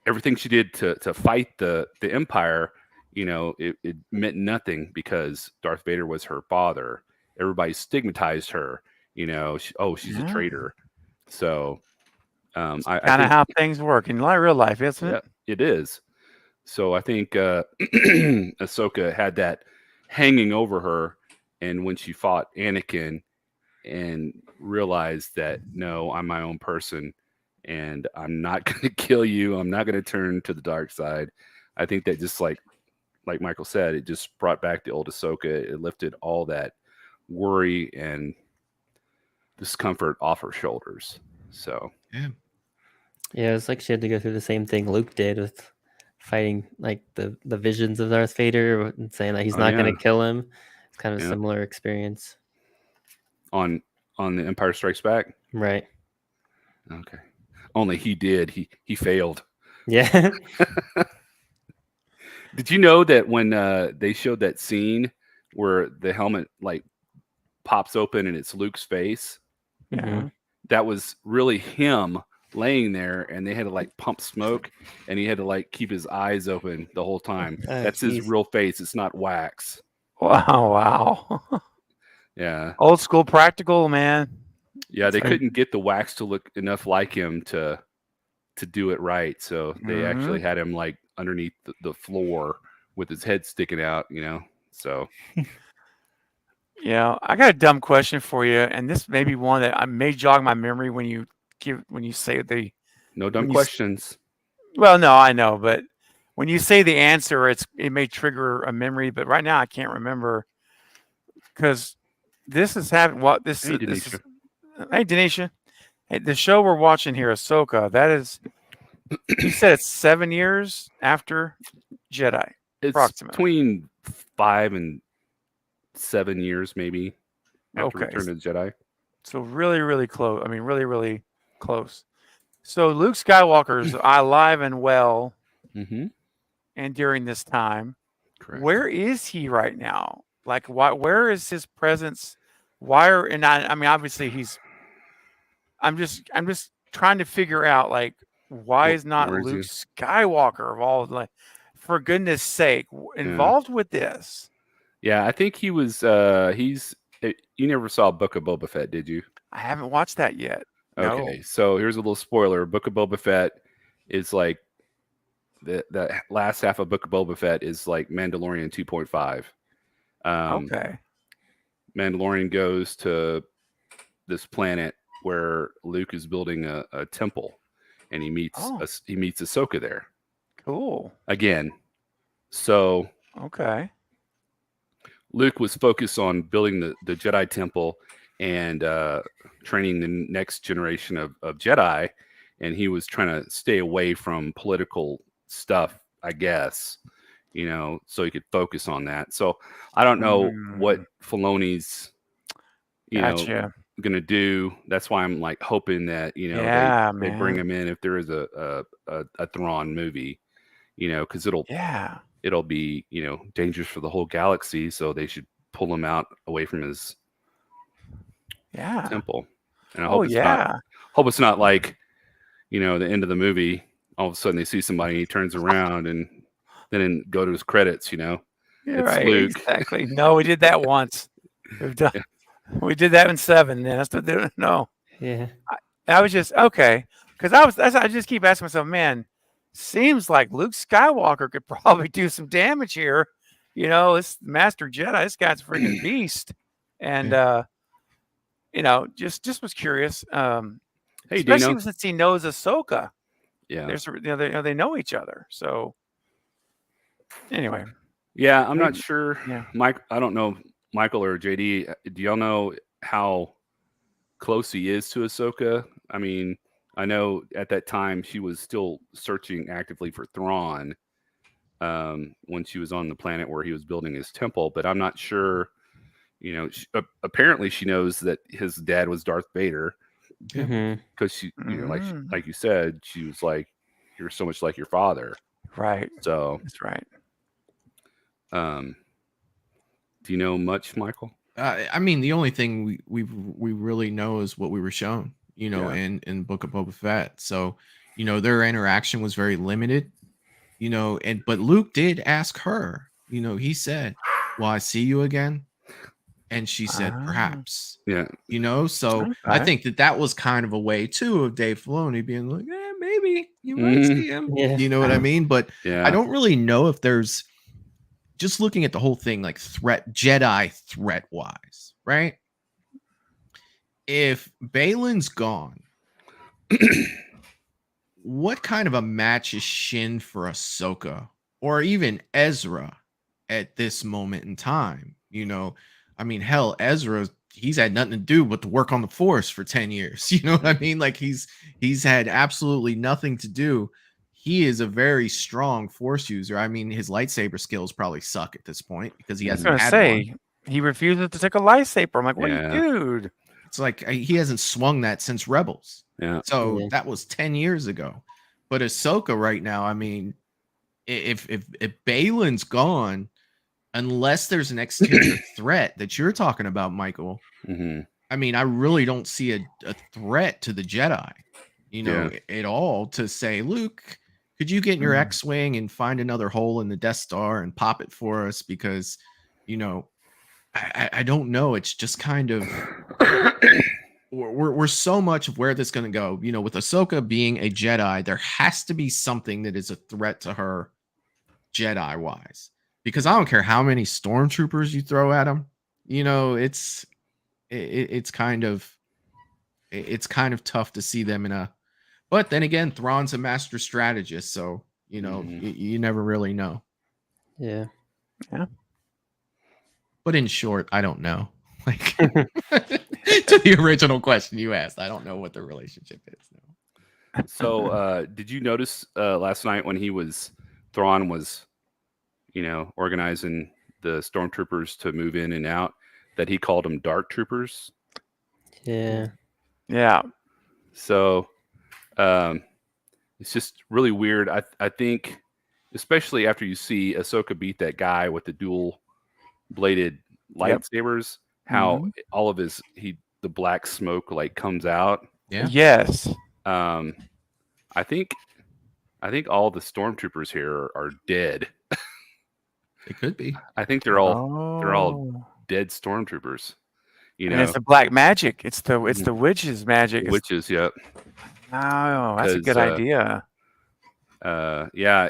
A: everything she did to fight the Empire, it meant nothing because Darth Vader was her father. Everybody stigmatized her, she's a traitor. So
B: kind of how things work in real life, isn't it?
A: It is. So I think Ahsoka had that hanging over her, and when she fought Anakin and realized that, no, I'm my own person, and I'm not going to kill you. I'm not going to turn to the dark side. I think that just like Michael said, it just brought back the old Ahsoka. It lifted all that worry and discomfort off her shoulders. So
C: yeah, it's like she had to go through the same thing Luke did with fighting like the visions of Darth Vader and saying that he's not going to kill him. It's kind of a similar experience
A: on The Empire Strikes Back,
C: right?
A: Okay. Only he did. He failed.
C: Yeah.
A: Did you know that when they showed that scene where the helmet like pops open and it's Luke's face?
B: Yeah.
A: that was really him laying there, and they had to like pump smoke, and he had to like keep his eyes open the whole time.
C: Oh,
A: That's his
C: geez.
A: real face. It's not wax.
B: Wow.
A: Yeah.
B: Old school practical, man.
A: Yeah, they
B: It's like-
A: couldn't get the wax to look enough like him to do it right. So they actually had him like underneath the floor with his head sticking out, you know. So
B: Yeah, I got a dumb question for you, and this may be one that I may jog my memory when you say the.
A: no dumb
B: When you s-
A: questions.
B: Well, no, I know, but when you say the answer, it may trigger a memory. But right now, I can't remember because this is happening. What this
A: Hey,
B: this is?
A: Denisha.
B: Hey, Denisha. Hey, the show we're watching here, Ahsoka. That is, you said it's 7 years after Jedi.
A: It's
B: Approximately.
A: between 5 and 7 years, maybe, after
B: Okay.
A: Return of the Jedi.
B: So really, really close. I mean, really, really close. So Luke Skywalker's alive and well,
A: Mm-hmm.
B: and during this time,
A: Correct.
B: where is he right now? Like, where is his presence? I mean, obviously I'm just trying to figure out like why is not
A: where is
B: Luke
A: he?
B: Skywalker of all like, for goodness sake, involved with this?
A: Yeah, I think he was. You never saw Book of Boba Fett, did you?
B: I haven't watched that yet.
A: Okay,
B: No.
A: so here's a little spoiler. Book of Boba Fett is like the last half of Book of Boba Fett is like Mandalorian 2.5.
B: Okay.
A: Mandalorian goes to this planet where Luke is building a temple, and he meets Ahsoka there
B: Cool.
A: again. So
B: Okay.
A: Luke was focused on building the Jedi temple and training the next generation of Jedi, and he was trying to stay away from political stuff, I guess, you know, so he could focus on that. So I don't know what Filoni's, you know, gonna do. That's why I'm like hoping that, you know, they bring him in if there is a Thrawn movie, you know, because it'll be, you know, dangerous for the whole galaxy, so they should pull him out away from his temple. And I hope it's not like, you know, the end of the movie, all of a sudden they see somebody and he turns around and then go to his credits, you know.
B: Yeah,
A: It's
B: right,
A: Luke.
B: exactly. No, we did that once. We did that in 7. Then that's what no.
C: Yeah.
B: I was just okay because I just keep asking myself, man, seems like Luke Skywalker could probably do some damage here. You know, this Master Jedi, this guy's a freaking beast, and you know, just was curious.
A: Hey,
B: especially
A: Dino.
B: since he knows Ahsoka.
A: Yeah,
B: there's they know each other. So anyway,
A: yeah, I'm not sure.
B: Yeah.
A: Mike, I don't know, Michael or JD. Do y'all know how close he is to Ahsoka? I mean, I know at that time she was still searching actively for Thrawn when she was on the planet where he was building his temple, but I'm not sure. You know, apparently she knows that his dad was Darth Vader because she, you know, like you said, she was like, "You're so much like your father."
B: Right.
A: So
B: that's right.
A: Do you know much, Michael?
D: I mean, the only thing we really know is what we were shown, you know, in Book of Boba Fett. So, you know, their interaction was very limited, you know, but Luke did ask her, you know, he said, "Will I see you again?" And she said, "Perhaps."
A: Yeah.
D: You know, so I think that was kind of a way too of Dave Filoni being like, maybe you might see him.
C: Yeah.
D: You know what I mean? But
A: Yeah.
D: I don't really know if there's, just looking at the whole thing, like Jedi threat wise, right? If Balin's gone, what kind of a match is Shin for Ahsoka or even Ezra at this moment in time? You know, I mean, hell, Ezra, he's had nothing to do but to work on the Force for 10 years. You know what I mean? Like he's had absolutely nothing to do. He is a very strong Force user. I mean, his lightsaber skills probably suck at this point because he hasn't had one.
B: He refuses to take a lightsaber. I'm like, what,
A: Yeah.
B: dude?
D: It's like he hasn't swung that since Rebels.
A: Yeah.
D: So that was 10 years ago. But Ahsoka right now, I mean, if Balin's gone, unless there's an exterior threat that you're talking about, Michael, I mean, I really don't see a threat to the Jedi, at all to say, Luke, could you get in your X-Wing and find another hole in the Death Star and pop it for us? Because, I don't know. It's just kind of we're so much of where this is going to go. With Ahsoka being a Jedi, there has to be something that is a threat to her Jedi wise. Because I don't care how many stormtroopers you throw at him, it's kind of tough to see them in a. But then again, Thrawn's a master strategist, so you never really know.
C: Yeah.
D: But in short, I don't know. Like to the original question you asked, I don't know what the relationship is.
A: So, did you notice last night when Thrawn was, organizing the stormtroopers to move in and out, that he called them dark troopers?
C: Yeah.
B: Yeah.
A: So, it's just really weird. I think, especially after you see Ahsoka beat that guy with the dual bladed lightsabers, how all of the black smoke like comes out.
D: Yeah.
B: Yes.
A: I think all the stormtroopers here are dead.
D: They could be.
A: I think they're all dead stormtroopers.
B: And it's the black magic. It's the witch's magic.
A: Witches, yeah.
B: Oh, that's a good idea.
A: Yeah,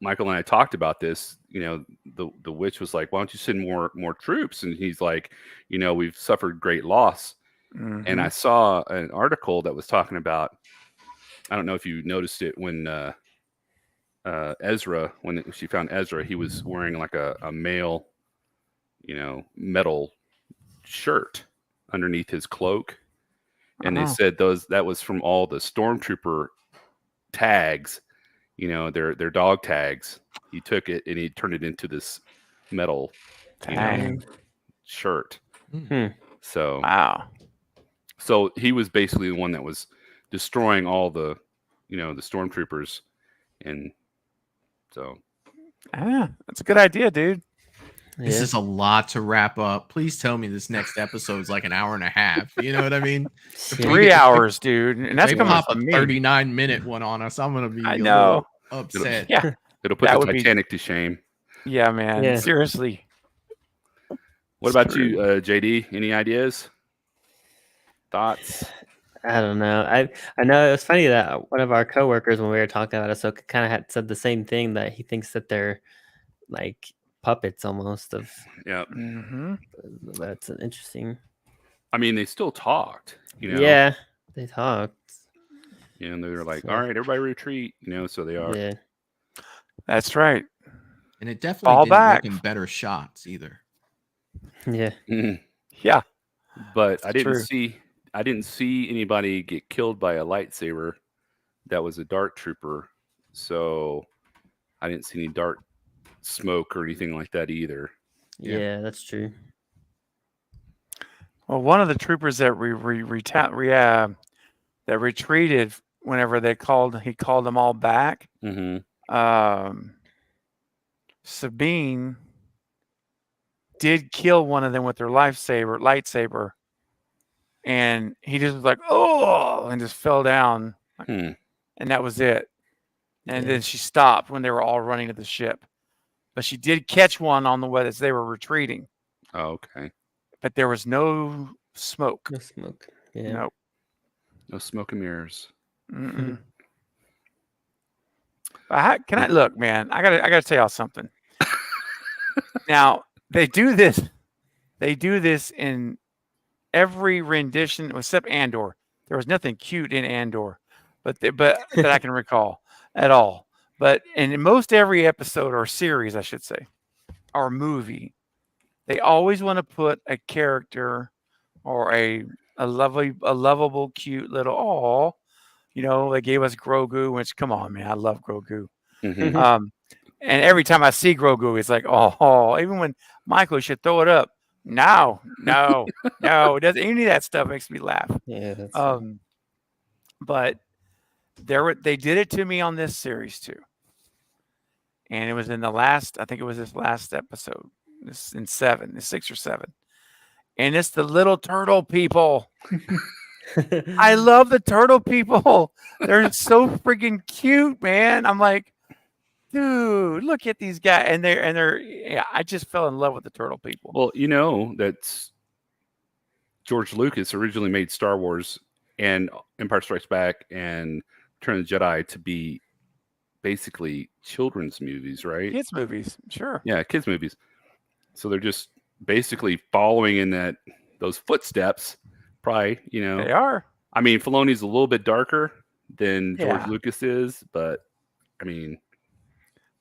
A: Michael and I talked about this. The witch was like, "Why don't you send more troops?" And he's like, "We've suffered great loss." And I saw an article that was talking about. I don't know if you noticed it when Ezra, when she found Ezra, he was wearing like a male, metal shirt underneath his cloak, and they said that was from all the stormtrooper tags. Their dog tags. He took it and he turned it into this metal shirt. So
B: wow.
A: So he was basically the one that was destroying all the, the stormtroopers, and so.
B: That's a good idea, dude.
D: This is a lot to wrap up. Please tell me this next episode is like an hour and a half. You know what I mean?
B: 3 hours, dude. And that's
D: coming
B: pop
D: a 39-minute one on us. I'm gonna be a little upset.
A: It'll put the Titanic to shame.
B: Yeah, man. Yeah. Seriously.
A: What about you, JD? Any ideas? Thoughts?
C: I don't know. I know it was funny that one of our coworkers, when we were talking about Ahsoka, kind of had said the same thing, that he thinks that they're like puppets almost of.
A: Yeah.
C: That's interesting.
A: I mean, they still talked.
C: Yeah, they talked.
A: And they were like, "All right, everybody retreat." So they are.
C: Yeah.
B: That's right.
D: And it definitely didn't look in better shots either.
C: Yeah.
B: Yeah.
A: But I didn't see anybody get killed by a lightsaber that was a dark trooper. So I didn't see any dark smoke or anything like that either.
C: Yeah, that's true.
B: Well, one of the troopers that that retreated whenever he called them all back. Sabine did kill one of them with her lightsaber, and he just was like, "Oh," and just fell down, and that was it. And then she stopped when they were all running to the ship, but she did catch one on the way as they were retreating.
A: Oh, okay.
B: But there was no smoke.
C: No smoke. Yeah.
B: Nope.
A: No smoke and mirrors.
B: Can I look, man? I gotta tell y'all something. Now they do this in every rendition except Andor. There was nothing cute in Andor, but that I can recall at all. But in most every episode or series, I should say, or movie, they always want to put a character or a lovable, cute little they gave us Grogu, which, come on, man, I love Grogu. And every time I see Grogu, it's like, even when Michael should throw it up. No, it doesn't. Any of that stuff makes me laugh.
C: Yeah. That's
B: but they did it to me on this series too. And it was in I think it was this last episode, in 6 or 7. and it's the little turtle people. I love the turtle people. They're so freaking cute, man. I'm like, dude, look at these guys, and they're. Yeah, I just fell in love with the turtle people.
A: Well, you know that's George Lucas originally made Star Wars and Empire Strikes Back and Return of the Jedi to be basically children's movies, right?
B: Kids movies, sure.
A: Yeah, kids movies. So they're just basically following in those footsteps. Probably, you know.
B: They are.
A: I mean, Filoni's a little bit darker than George
B: Yeah.
A: Lucas is, but I mean,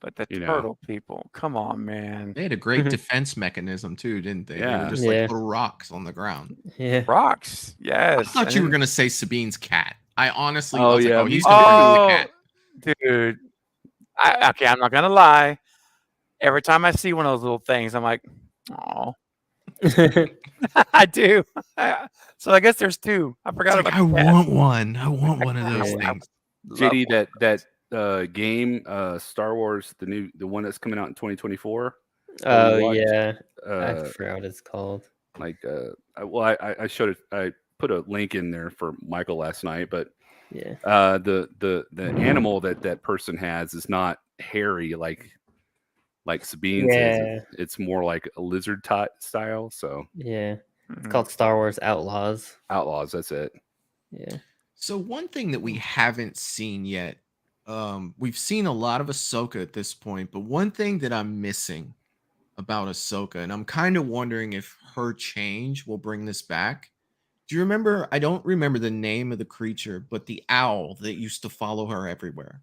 B: But the
A: you know.
B: turtle people, come on, man.
D: They had a great defense mechanism too, didn't they? They
A: Yeah.
D: were just
C: Yeah.
D: like little rocks on the ground.
C: Yeah.
B: Rocks,
D: I
B: yes.
D: thought
B: And
D: you were
B: then-
D: gonna say Sabine's cat. I honestly
A: Oh,
D: was
A: yeah,
D: like,
A: me
D: he's
A: too.
D: gonna bring the
B: Oh,
D: cat.
B: dude. Okay, I'm not gonna lie. Every time I see one of those little things, I'm like, oh, I do. So I guess there's two. I forgot
D: It's like,
B: about
D: I
B: the cat.
D: want one. I want one of those
C: Yeah.
D: things.
B: Love
A: JD,
B: one.
A: that game, Star Wars, the one that's coming out in 2024.
C: Oh
A: watched,
C: yeah, I
A: Uh,
C: forgot what it's called.
A: like, I showed it. I put a link in there for Michael last night, but
C: Yeah.
A: the animal that person has is not hairy like Sabine's is.
C: Yeah.
A: It's more like a lizard style. So
C: Yeah. It's
B: Mhm.
C: called Star Wars Outlaws.
A: Outlaws, that's it.
C: Yeah.
D: So one thing that we haven't seen yet, we've seen a lot of Ahsoka at this point, but one thing that I'm missing about Ahsoka, and I'm kind of wondering if her change will bring this back. Do you remember? I don't remember the name of the creature, but the owl that used to follow her everywhere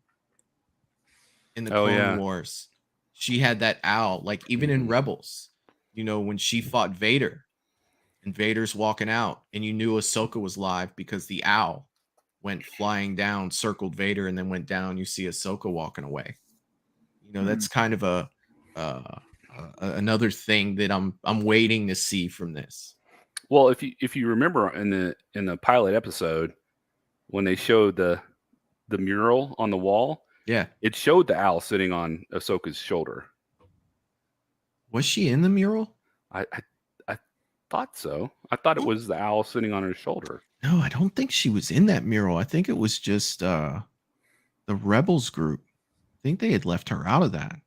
D: in the
A: Oh,
D: Clone
A: yeah.
D: Wars. She had that owl, like even in
A: Mhm.
D: Rebels, you know, when she fought Vader and Vader's walking out, and you knew Ahsoka was live because the owl went flying down, circled Vader, and then went down. You see Ahsoka walking away. You know, that's kind of another thing that I'm waiting to see from this.
A: Well, if you remember in the pilot episode when they showed the mural on the wall,
D: Yeah.
A: it showed the owl sitting on Ahsoka's shoulder.
D: Was she in the mural?
A: I thought so. I thought it was the owl sitting on her shoulder.
D: No, I don't think she was in that mural. I think it was just the Rebels group. I think they had left her out of that.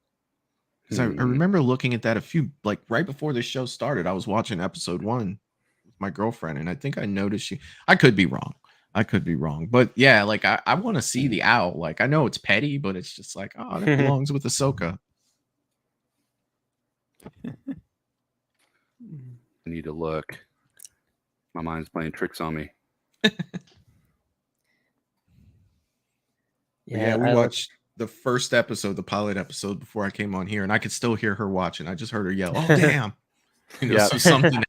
D: Because I remember looking at that a few, like right before the show started. I was watching episode 1 with my girlfriend, and I think I noticed I could be wrong. But yeah, like I want to see the owl. Like I know it's petty, but it's just like, oh, that belongs with Ahsoka.
A: I need to look. My mind's playing tricks on me.
D: Yeah, we
C: I
D: watched the first episode, the pilot episode, before I came on here, and I could still hear her watching. I just heard her yell, "Oh damn!" You know,
A: Yeah.
D: so something.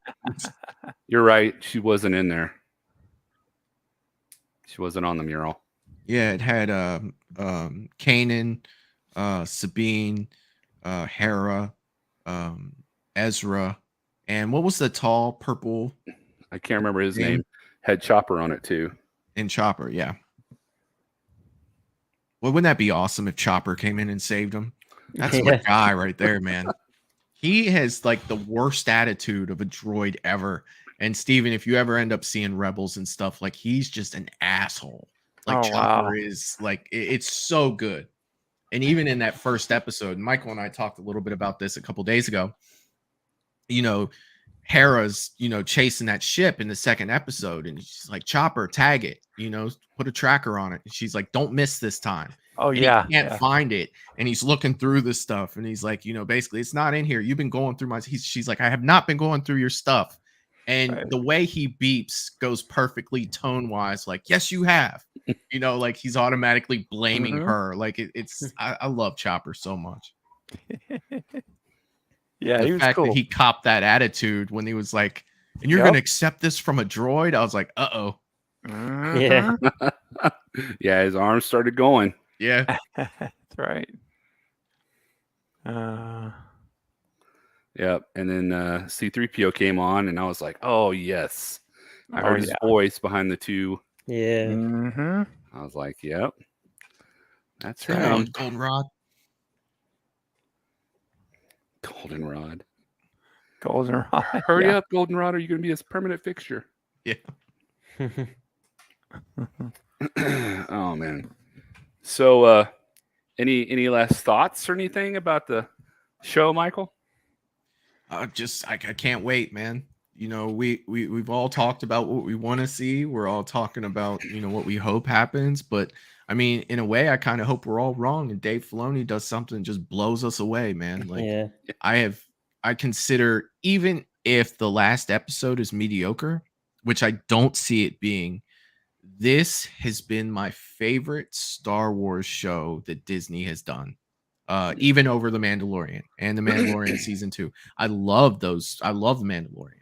A: You're right. She wasn't in there. She wasn't on the mural.
D: Yeah, it had Kanan, Sabine, Hera, Ezra, and what was the tall purple
A: I can't remember his
D: Name?
A: name. Had Chopper on it too.
D: and Chopper? Yeah. Well, wouldn't that be awesome if Chopper came in and saved him? That's my
C: Yeah.
D: guy right there, man. He has like the worst attitude of a droid ever. And Steven, if you ever end up seeing Rebels and stuff, like he's just an asshole. Like
B: Oh,
D: Chopper
B: wow.
D: is like it's so good. And even in that first episode, Michael and I talked a little bit about this a couple days ago. You know, Hera's, you know, chasing that ship in the second episode, and she's like, Chopper, tag it, you know, put a tracker on it. And she's like, don't miss this time.
B: Oh
D: And
B: yeah.
D: he can't find it, and he's looking through the stuff, and he's like, you know, basically, it's not in here. You've been going through my. She's like, I have not been going through your stuff, and
B: Right.
D: the way he beeps goes perfectly tone wise. Like, yes, you have. You know, like he's automatically blaming
B: Mhm.
D: her. Like it's. I love Chopper so much.
B: Yeah,
D: The
B: he was
D: fact
B: cool.
D: that he copped that attitude when he was like, and you're
B: Yep.
D: gonna accept this from a droid. I was like, uh-oh.
C: Yeah.
B: Mhm.
A: Yeah, his arms started going.
D: Yeah.
B: That's right.
A: Yep. And then C-3PO came on, and I was like, oh, yes. I
B: Oh,
A: heard his
B: yeah.
A: voice behind the two.
C: Yeah.
B: Mhm.
A: I was like, yep. That's
D: Come
A: right.
D: on, Goldenrod.
A: Goldenrod.
B: Goldenrod.
A: Hurry
B: yeah.
A: up, Goldenrod, or you're going to be this permanent fixture.
D: Yeah.
A: Oh, man. So, any last thoughts or anything about the show, Michael?
D: I can't wait, man. We've all talked about what we want to see. We're all talking about, what we hope happens. But I mean, in a way, I kind of hope we're all wrong and Dave Filoni does something that just blows us away, man. Like
C: Yeah.
D: I consider, even if the last episode is mediocre, which I don't see it being, this has been my favorite Star Wars show that Disney has done. Even over The Mandalorian and The Mandalorian season 2. I love those. I love The Mandalorian.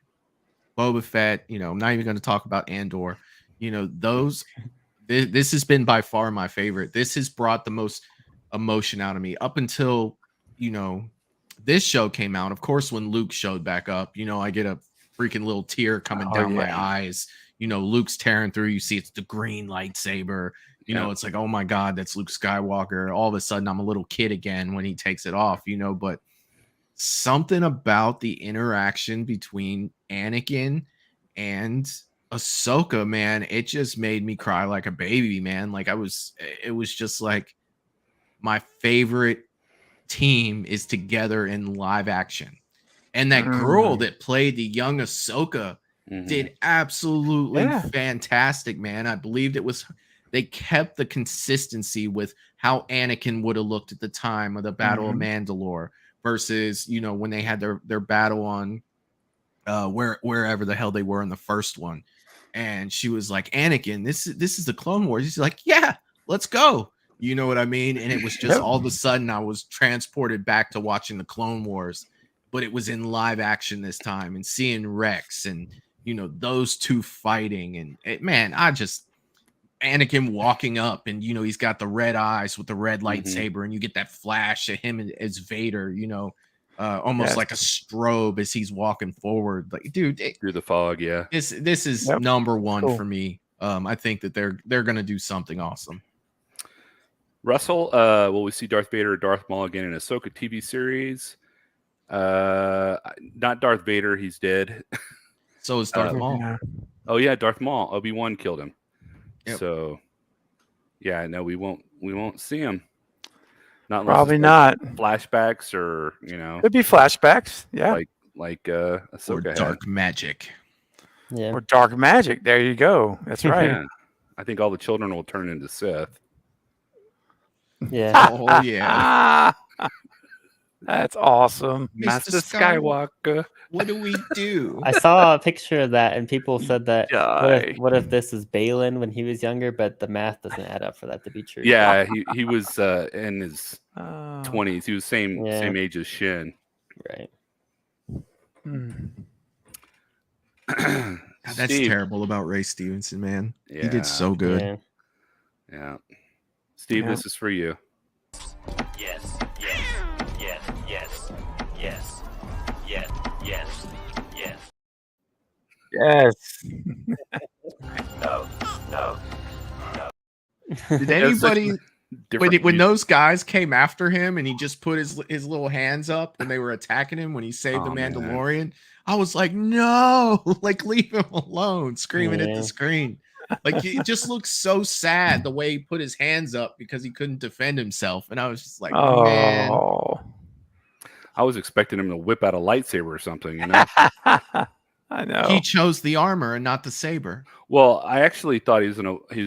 D: Boba Fett, I'm not even going to talk about Andor. This has been by far my favorite. This has brought the most emotion out of me up until, this show came out. Of course, when Luke showed back up, I get a freaking little tear coming down my eyes. Luke's tearing through. You see it's the green lightsaber. It's like, oh my God, that's Luke Skywalker. All of a sudden, I'm a little kid again when he takes it off, but something about the interaction between Anakin and Ahsoka, man, it just made me cry like a baby, man. Like it was just like my favorite team is together in live action. And that girl that played the young Ahsoka did absolutely fantastic, man. I believed they kept the consistency with how Anakin would have looked at the time of the Battle of Mandalore versus, when they had their battle on wherever the hell they were in the first one. And she was like, Anakin, this is the Clone Wars. He's like, yeah, let's go. You know what I mean? And it was just all of a sudden I was transported back to watching the Clone Wars, but it was in live action this time and seeing Rex and, those two fighting. And Anakin walking up and, he's got the red eyes with the red lightsaber and you get that flash of him as Vader, almost like a strobe as he's walking forward. Like, dude,
A: Through the fog. Yeah.
D: this is number one for me. I think that they're going to do something awesome.
A: Russell, will we see Darth Vader or Darth Maul again in a Ahsoka TV series? Not Darth Vader. He's dead.
D: So is Darth Maul.
B: Yeah.
A: Oh yeah, Darth Maul. Obi-Wan killed him.
D: Yep.
A: So yeah, no, we won't see him. Not
B: Probably not.
A: Flashbacks or
B: Could be flashbacks. Yeah.
A: like
D: Or
A: Ahsoka
D: dark magic.
C: Yeah.
B: Or dark magic. There you go. That's right.
A: Yeah. I think all the children will turn into Sith.
C: Yeah.
D: Oh yeah.
B: That's awesome.
D: Mr.
A: Master
D: Skywalker.
A: Skywalker.
D: What do we do?
C: I saw a picture of that, and people said that
B: Die.
C: what if this is Balin when he was younger, but the math doesn't add up for that to be true.
A: Yeah, he was in his
B: Oh.
A: 20s. He was same age as Shin.
C: Right.
D: That's
A: Steve.
D: terrible about Ray Stevenson, man. He
A: Yeah.
D: did so good.
C: Yeah.
A: Yeah. Steve,
B: Yeah.
A: this is for you.
E: Yes, yes, yes, yes, yes, yes, yes, yes.
B: Yes.
E: No, no.
D: Did anybody
A: Different
D: when those guys came after him and he just put his little hands up when they were attacking him when he saved the
A: Oh, man.
D: Mandalorian? I was like, no, like leave him alone, screaming at
C: Yeah.
D: the screen. Like it just looks so sad the way he put his hands up because he couldn't defend himself. And I was just like, man.
B: Oh.
A: I was expecting him to whip out a lightsaber or something,
B: I know.
D: He chose the armor and not the saber.
A: Well, I actually thought he was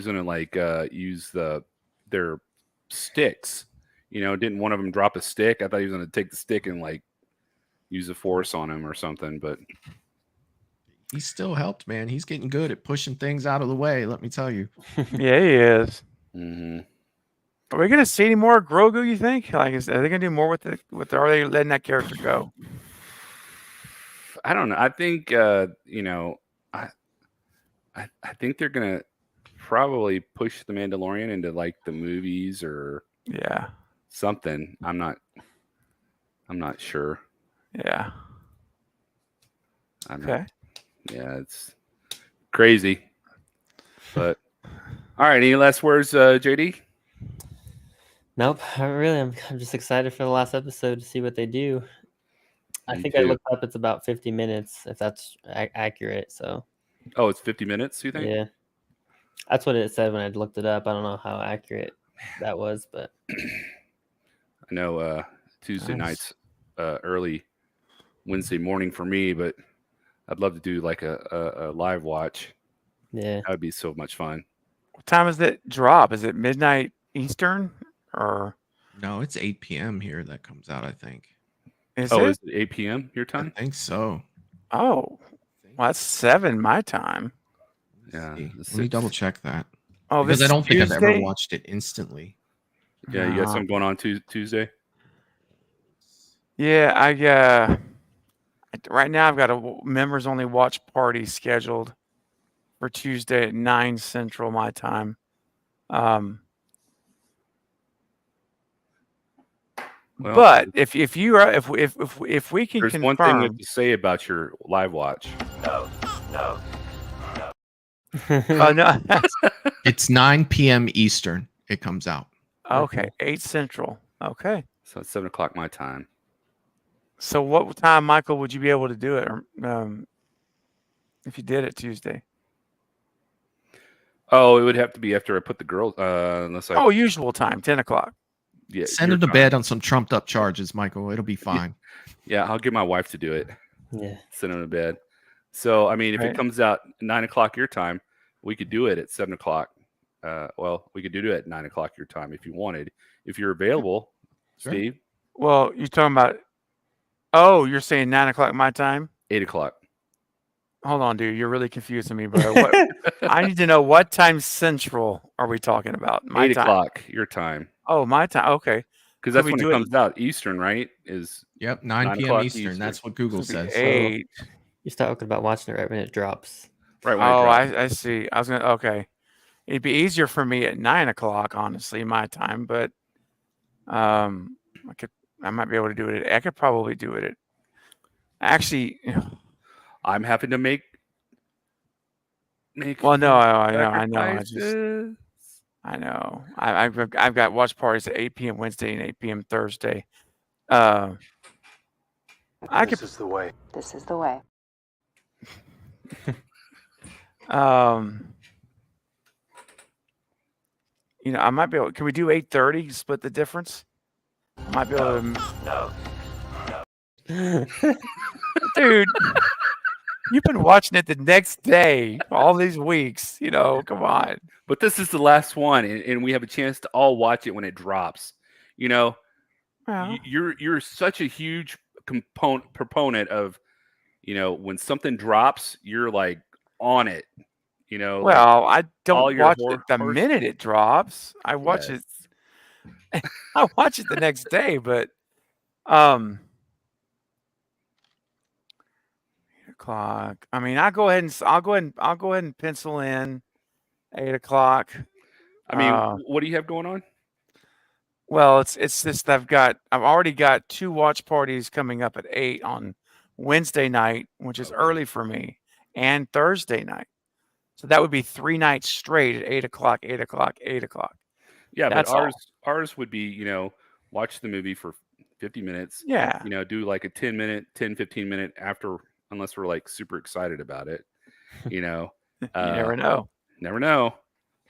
A: gonna like use their sticks. Didn't one of them drop a stick? I thought he was gonna take the stick and like use the force on him or something, but
D: He still helped, man. He's getting good at pushing things out of the way, let me tell you.
B: Yeah, he is.
A: mhm.
B: Are we going to see any more Grogu, you think? Like, are they going to do more with are they letting that character go?
A: I don't know. I think I think they're gonna probably push the Mandalorian into like the movies or
B: Yeah.
A: something. I'm not sure.
B: Yeah.
A: I'm
B: Okay.
A: not, yeah, it's crazy. But all right, any last words, JD?
C: Nope. I'm just excited for the last episode to see what they do. I
A: Me
C: think I
A: too.
C: looked up. It's about 50 minutes, if that's accurate. So
A: Oh, it's 50 minutes, you think?
C: yeah, that's what it said when I looked it up. I don't know how accurate that was, but
A: I know Tuesday
B: Nice.
A: nights, early Wednesday morning for me, but I'd love to do like a live watch.
C: yeah.
A: That would be so much fun.
B: What time is it drop? Is it midnight Eastern or
D: No, it's 8 p.m. here that comes out, I think.
B: is
A: Oh,
B: it?
A: is it 8 p.m. your
D: I
A: time?
D: think so.
B: Oh, well, that's 7 my time.
A: Yeah,
D: See.
A: the
D: Let me double
A: 6th.
D: check that.
B: Oh,
D: Because
B: this
D: I
B: is
D: don't think I've ever
B: Tuesday?
D: watched it instantly.
A: Yeah, you got
B: Uh,
A: something going on Tuesday?
B: Yeah, right now I've got a members only watch party scheduled for Tuesday at 9 Central my time.
A: Well,
B: But if you are if we can
A: there's one thing we have
B: confirm,
A: to say about your live watch.
E: No.
B: oh no,
D: It's 9 p.m. Eastern. It comes out.
B: okay, 8 Central. Okay,
A: So it's 7 o'clock my time.
B: so what time, Michael, would you be able to do it? If you did it Tuesday?
A: Oh, it would have to be after I put the girls. Unless I.
B: Oh, usual time, 10 o'clock.
A: Yeah,
D: Send
A: your
D: him to
A: time.
D: bed on some trumped up charges, Michael. It'll be fine.
A: Yeah, I'll get my wife to do it.
C: Yeah.
A: Send him to bed. So I mean, if
B: Right.
A: it comes out 9 o'clock your time, we could do it at 7 o'clock. Well, we could do it at 9 o'clock your time if you wanted. If you're available,
D: Sure.
A: Steve,
B: Well, you're talking about. Oh, you're saying 9 o'clock my time?
A: 8 o'clock.
B: Hold on, dude. You're really confusing me, bro. What, I need to know what time Central are we talking about? My
A: 8
B: time.
A: o'clock your time.
B: Oh, my time. Okay.
A: Because
B: Could
A: that's
B: we
A: when
B: do
A: it
B: it-
A: comes out. Eastern, right? Is
D: Yep, 9
A: 9
D: p.m.
A: o'clock
D: Eastern.
A: Eastern.
D: That's what Google
B: This would be
D: says.
B: 8.
C: You start talking about watching it right when it drops.
A: right when it
B: Oh,
A: drops.
B: I see. I was gonna. Okay, it'd be easier for me at 9 o'clock, honestly, my time. But I might be able to do it. I could probably do it. Actually,
A: I'm having to make.
B: well, no, I know.
A: sacrifices.
B: I know. I've got watch parties at 8 p.m. Wednesday and 8 p.m. Thursday. I could.
E: This is the way.
F: This is the way.
B: You know, I might be able. Can we do 8:30? Split the difference. I might be able to.
E: No.
B: Dude, you've been watching it the next day all these weeks. You know, come on.
A: But this is the last one, and we have a chance to all watch it when it drops. You know,
B: Well,
A: you're such a huge proponent of, you know, when something drops, you're like on it. You know, like,
B: well, I
A: all
B: don't
A: your
B: watch it the
A: horse-
B: minute it drops. I watch
A: yes.
B: it. I watch it the next day, but 8 o'clock. I mean, I'll go ahead and pencil in 8 o'clock.
A: I mean, what do you have going on?
B: Well, it's just I've already got 2 watch parties coming up at 8 on Wednesday night, which is
A: Okay.
B: early for me, and Thursday night. So that would be 3 nights straight at 8 o'clock, 8 o'clock, 8 o'clock.
A: Yeah,
B: That's
A: but
B: all.
A: ours would be, you know, watch the movie for 50 minutes.
B: Yeah.
A: You know, do like a 10, 15 minute after, unless we're like super excited about it. You know,
B: You never know.
A: never know.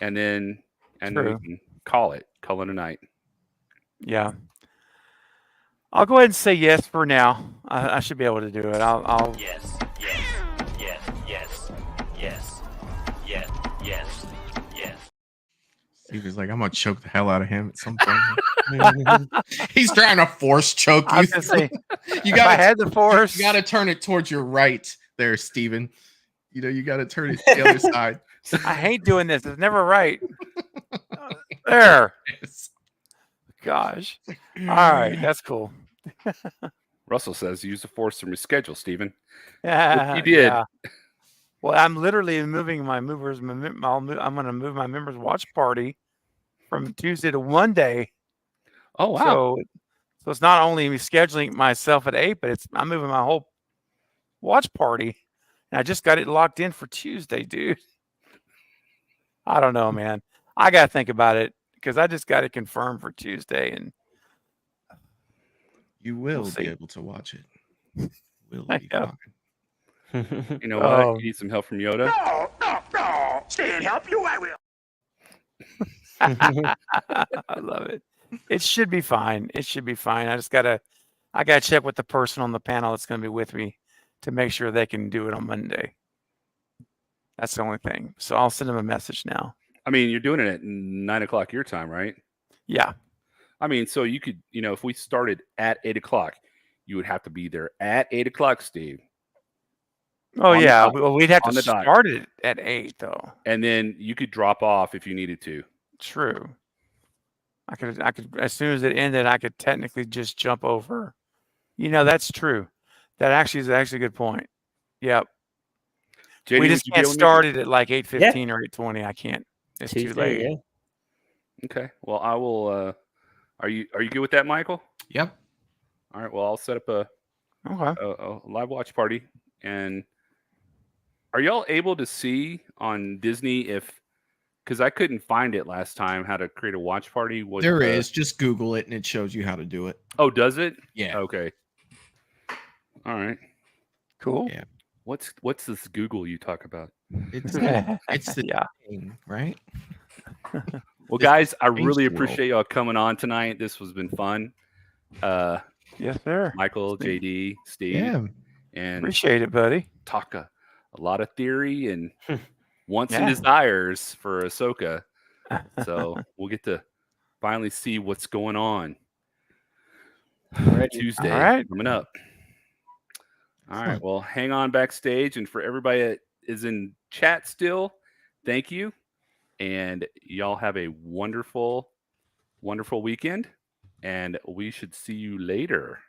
A: And then we
B: True.
A: can call it a night.
B: Yeah. I'll go ahead and say yes for now. I should be able to do it. I'll
E: Yes. Yes. Yes. Yes. Yes. Yes. Yes. Yes.
D: Steve is like, I'm gonna choke the hell out of him at some point. He's trying to force choke
B: I
D: you.
B: was gonna say,
D: You
B: if I
D: gotta
B: had the force.
D: you gotta turn it towards your right there, Steven. You know, you gotta turn it to the other side.
B: I hate doing this. It's never right. There. Gosh. All right. That's cool.
A: Russell says use the force to reschedule, Stephen.
B: Yeah.
A: you did.
B: Yeah. Well, I'm literally moving my movers. I'm going to move my members watch party from Tuesday to Monday.
A: Oh, wow.
B: So it's not only me scheduling myself at 8, but I'm moving my whole watch party. And I just got it locked in for Tuesday, dude. I don't know, man. I got to think about it because I just got it confirmed for Tuesday, and
D: You will
B: We'll see.
D: be able to watch it. Will
B: I
D: be
B: know.
D: fine.
A: You know what?
B: Oh.
A: You need some help from Yoda.
E: No. Stay and help you, I will.
B: I love it. It should be fine. It should be fine. I gotta check with the person on the panel that's gonna be with me to make sure they can do it on Monday. That's the only thing. So I'll send them a message now.
A: I mean, you're doing it at 9 o'clock your time, right?
B: Yeah.
A: I mean, so you could, if we started at 8 o'clock, you would have to be there at 8 o'clock, Steve.
B: Oh
A: On the
B: yeah.
A: dot.
B: Well, we'd have
A: On
B: to
A: the dot.
B: start it at 8 though.
A: And then you could drop off if you needed to.
B: True. I could as soon as it ended, I could technically just jump over. That's true. That actually is a good point. Yep.
A: JD,
B: We
A: would
B: just
A: you be
B: can't
A: able to make
B: start it at like 8:15 or 8:20. I can't. It's too
C: Tuesday,
B: late.
C: yeah.
A: it? Okay. Well, I will. Are you good with that, Michael?
D: Yep.
A: All right. Well, I'll set up a
B: Okay.
A: live watch party. And are y'all able to see on Disney because I couldn't find it last time, how to create a watch party?
D: There is. Just Google it and it shows you how to do it.
A: Oh, does it?
D: Yeah.
A: Okay. All right.
B: Cool.
D: Yeah.
A: What's this Google you talk about?
D: It's it's the
B: Yeah.
D: thing, right?
A: Well,
D: It's
A: guys, I
D: changed
A: really
D: the world.
A: appreciate y'all coming on tonight. This has been fun.
B: Yes, sir.
A: Michael, JD, Steve,
D: Yeah.
A: and
B: Appreciate it, buddy.
A: talk a lot of theory and wants and
B: Yeah.
A: desires for Ahsoka. So we'll get to finally see what's going on. Tuesday
B: All right.
A: coming up. All right.
D: Excellent.
A: Well, hang on backstage. And for everybody that is in chat still, thank you. And y'all have a wonderful, wonderful weekend. And we should see you later.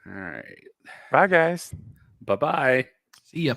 A: All right.
B: Bye, guys.
A: Bye-bye.
D: See ya.